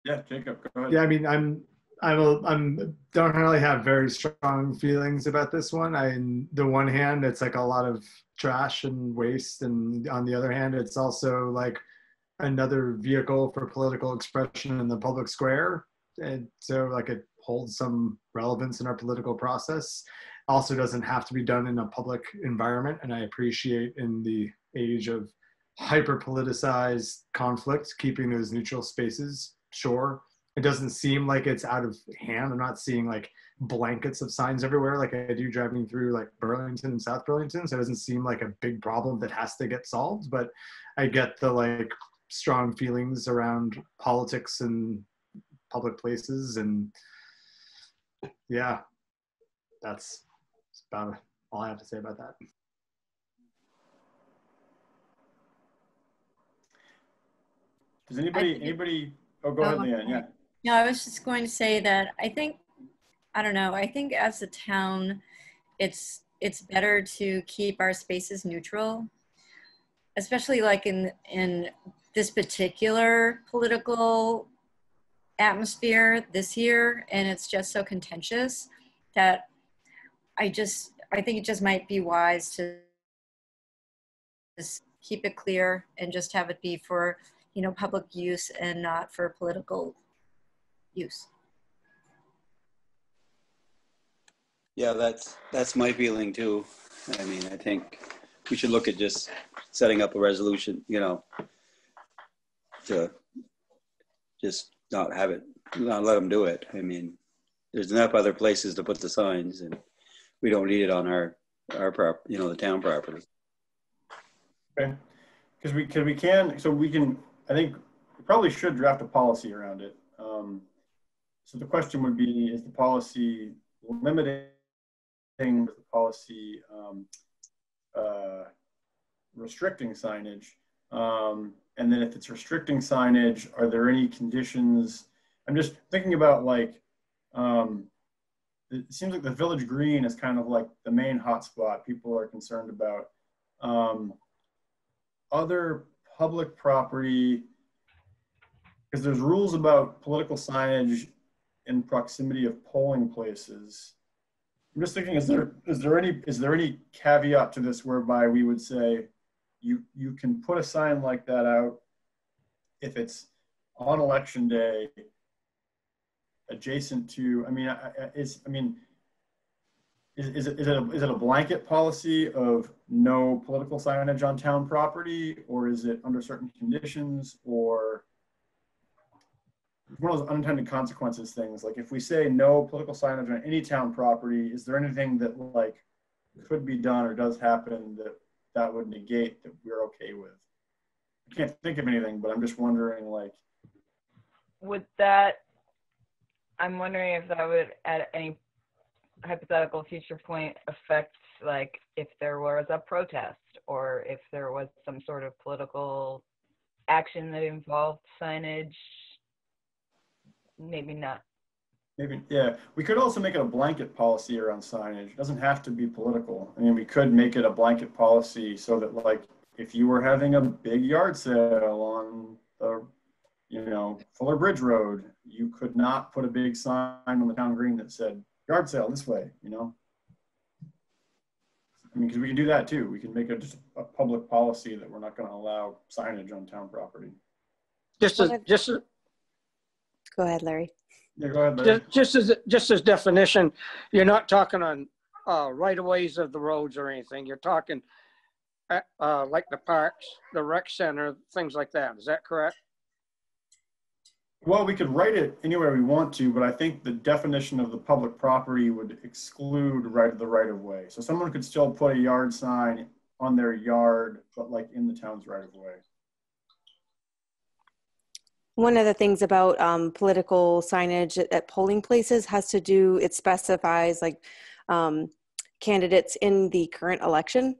Speaker 1: Yeah, Jacob, go ahead.
Speaker 5: Yeah, I mean, I'm don't really have very strong feelings about this one. On the one hand, it's like a lot of trash and waste, and on the other hand, it's also like another vehicle for political expression in the public square, and so like it holds some relevance in our political process. Also doesn't have to be done in a public environment, and I appreciate in the age of hyper politicized conflict, keeping those neutral spaces. Sure, it doesn't seem like it's out of hand. I'm not seeing like blankets of signs everywhere like I do driving through like Burlington and South Burlington. So it doesn't seem like a big problem that has to get solved, but I get the like strong feelings around politics and public places. And yeah, that's about all I have to say about that.
Speaker 1: Does anybody, oh, go ahead, Leanne, yeah.
Speaker 3: No, I was just going to say that I think as a town, it's better to keep our spaces neutral, especially like in this particular political atmosphere this year, and it's just so contentious that I think it just might be wise to just keep it clear and just have it be for, public use and not for political use.
Speaker 2: Yeah, that's my feeling too. I mean, I think we should look at just setting up a resolution, to just not let them do it. I mean, there's enough other places to put the signs, and we don't need it on our the town property.
Speaker 1: Okay, because we can, I think we probably should draft a policy around it. So the question would be, is the policy limiting the policy restricting signage? And then if it's restricting signage, are there any conditions? I'm just thinking about like, it seems like the Village Green is kind of like the main hotspot people are concerned about. Other public property, because there's rules about political signage in proximity of polling places. I'm just thinking, is there any caveat to this whereby we would say you can put a sign like that out if it's on election day, adjacent to? I mean, is it a blanket policy of no political signage on town property, or is it under certain conditions, or one of those unintended consequences things? Like if we say no political signage on any town property, is there anything that like could be done or does happen that would negate that we're okay with? I can't think of anything, but I'm just wondering, like,
Speaker 6: would that I'm wondering if that would, at any hypothetical future point, affect, like, if there was a protest or if there was some sort of political action that involved signage. Maybe not.
Speaker 1: Maybe, yeah. We could also make it a blanket policy around signage. It doesn't have to be political. I mean, we could make it a blanket policy so that, like, if you were having a big yard sale on the, you know, Fuller Bridge Road, you could not put a big sign on the town green that said yard sale this way, you know? I mean, because we can do that too. We can make it just a public policy that we're not going to allow signage on town property.
Speaker 4: Just as
Speaker 9: Go ahead, Larry.
Speaker 1: Yeah, go ahead, Larry.
Speaker 4: just as definition, you're not talking on right of ways of the roads or anything. You're talking like the parks, the rec center, things like that. Is that correct?
Speaker 1: Well, we could write it anywhere we want to, but I think the definition of the public property would exclude the right of way. So someone could still put a yard sign on their yard, but like in the town's right of way.
Speaker 9: One of the things about political signage at polling places has to do, it specifies like candidates in the current election.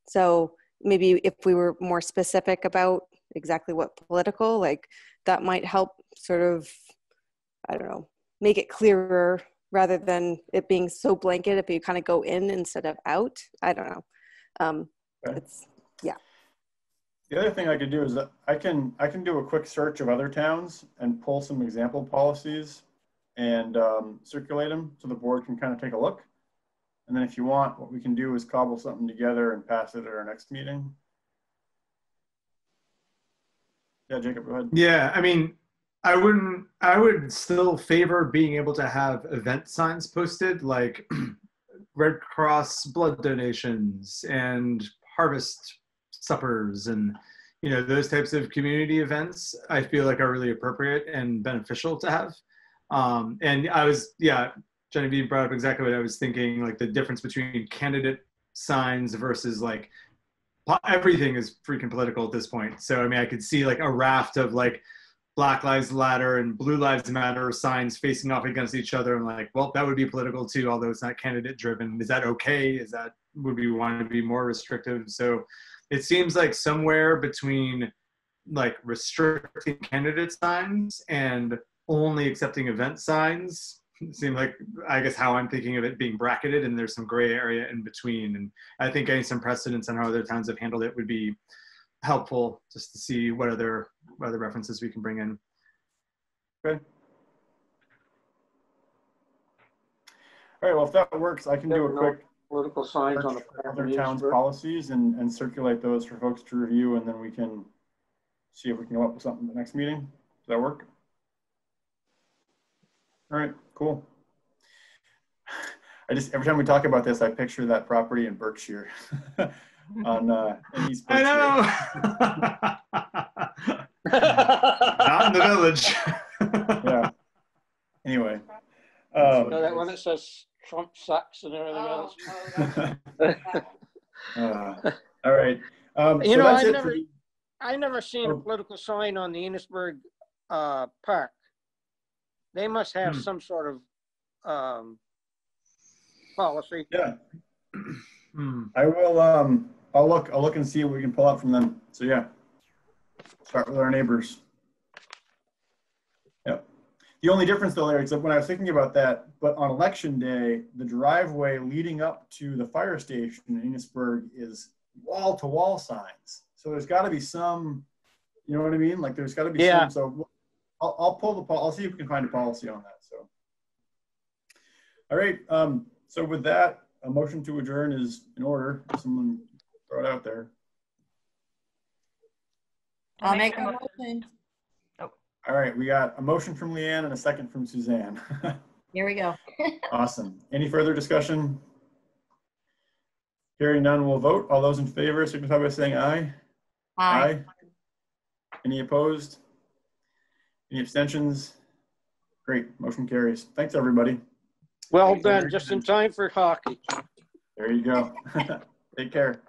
Speaker 9: So maybe if we were more specific about exactly what political, like that might help sort of, I don't know, make it clearer rather than it being so blanket if you kind of go in instead of out. I don't know.
Speaker 1: Okay.
Speaker 9: It's, yeah.
Speaker 1: The other thing I could do is that I can do a quick search of other towns and pull some example policies and circulate them so the board can kind of take a look. And then if you want, what we can do is cobble something together and pass it at our next meeting. Yeah, Jacob, go ahead.
Speaker 5: Yeah, I mean, I would still favor being able to have event signs posted, like Red Cross blood donations and harvest suppers and, you know, those types of community events I feel like are really appropriate and beneficial to have. And I was, yeah, Genevieve brought up exactly what I was thinking, like the difference between candidate signs versus like everything is freaking political at this point. So, I mean, I could see like a raft of like Black Lives Matter and Blue Lives Matter signs facing off against each other. And like, well, that would be political too, although it's not candidate driven. Is that okay? Is that, would we want to be more restrictive? So it seems like somewhere between like restricting candidate signs and only accepting event signs seem like, I guess, how I'm thinking of it being bracketed, and there's some gray area in between. And I think getting some precedents on how other towns have handled it would be helpful, just to see what other references we can bring in.
Speaker 1: Okay. All right, well, if that works, I can do a quick
Speaker 4: political signs on the
Speaker 1: other towns' policies and circulate those for folks to review, and then we can see if we can come up with something at the next meeting. Does that work? All right, cool. Every time we talk about this, I picture that property in Berkshire on in East Berkshire.
Speaker 5: I know. Not in the village.
Speaker 1: Yeah. Anyway.
Speaker 4: So that one that says Trump sucks and everything else.
Speaker 1: All right.
Speaker 4: You
Speaker 1: so
Speaker 4: know, I've never seen a political sign on the Enosburg Park. They must have some sort of policy.
Speaker 1: Yeah. I will. I'll look and see what we can pull out from them. So yeah, start with our neighbors. Yep. The only difference though, Larry, is that when I was thinking about that, but on election day, the driveway leading up to the fire station in Enosburg is wall-to-wall signs. So there's got to be some, you know what I mean? Like there's got to be some. So I'll pull the. I'll see if we can find a policy on that. So. All right. So with that, a motion to adjourn is in order. Someone throw it out there.
Speaker 3: I'll make a motion.
Speaker 6: Oh.
Speaker 1: All right, we got a motion from Leanne and a second from Suzanne.
Speaker 3: Here we go.
Speaker 1: Awesome. Any further discussion? Hearing none, we'll vote. All those in favor signify by saying aye.
Speaker 3: Aye.
Speaker 1: Any opposed? Any abstentions? Great, motion carries. Thanks, everybody.
Speaker 4: Well done, just in time for hockey.
Speaker 1: There you go. Take care.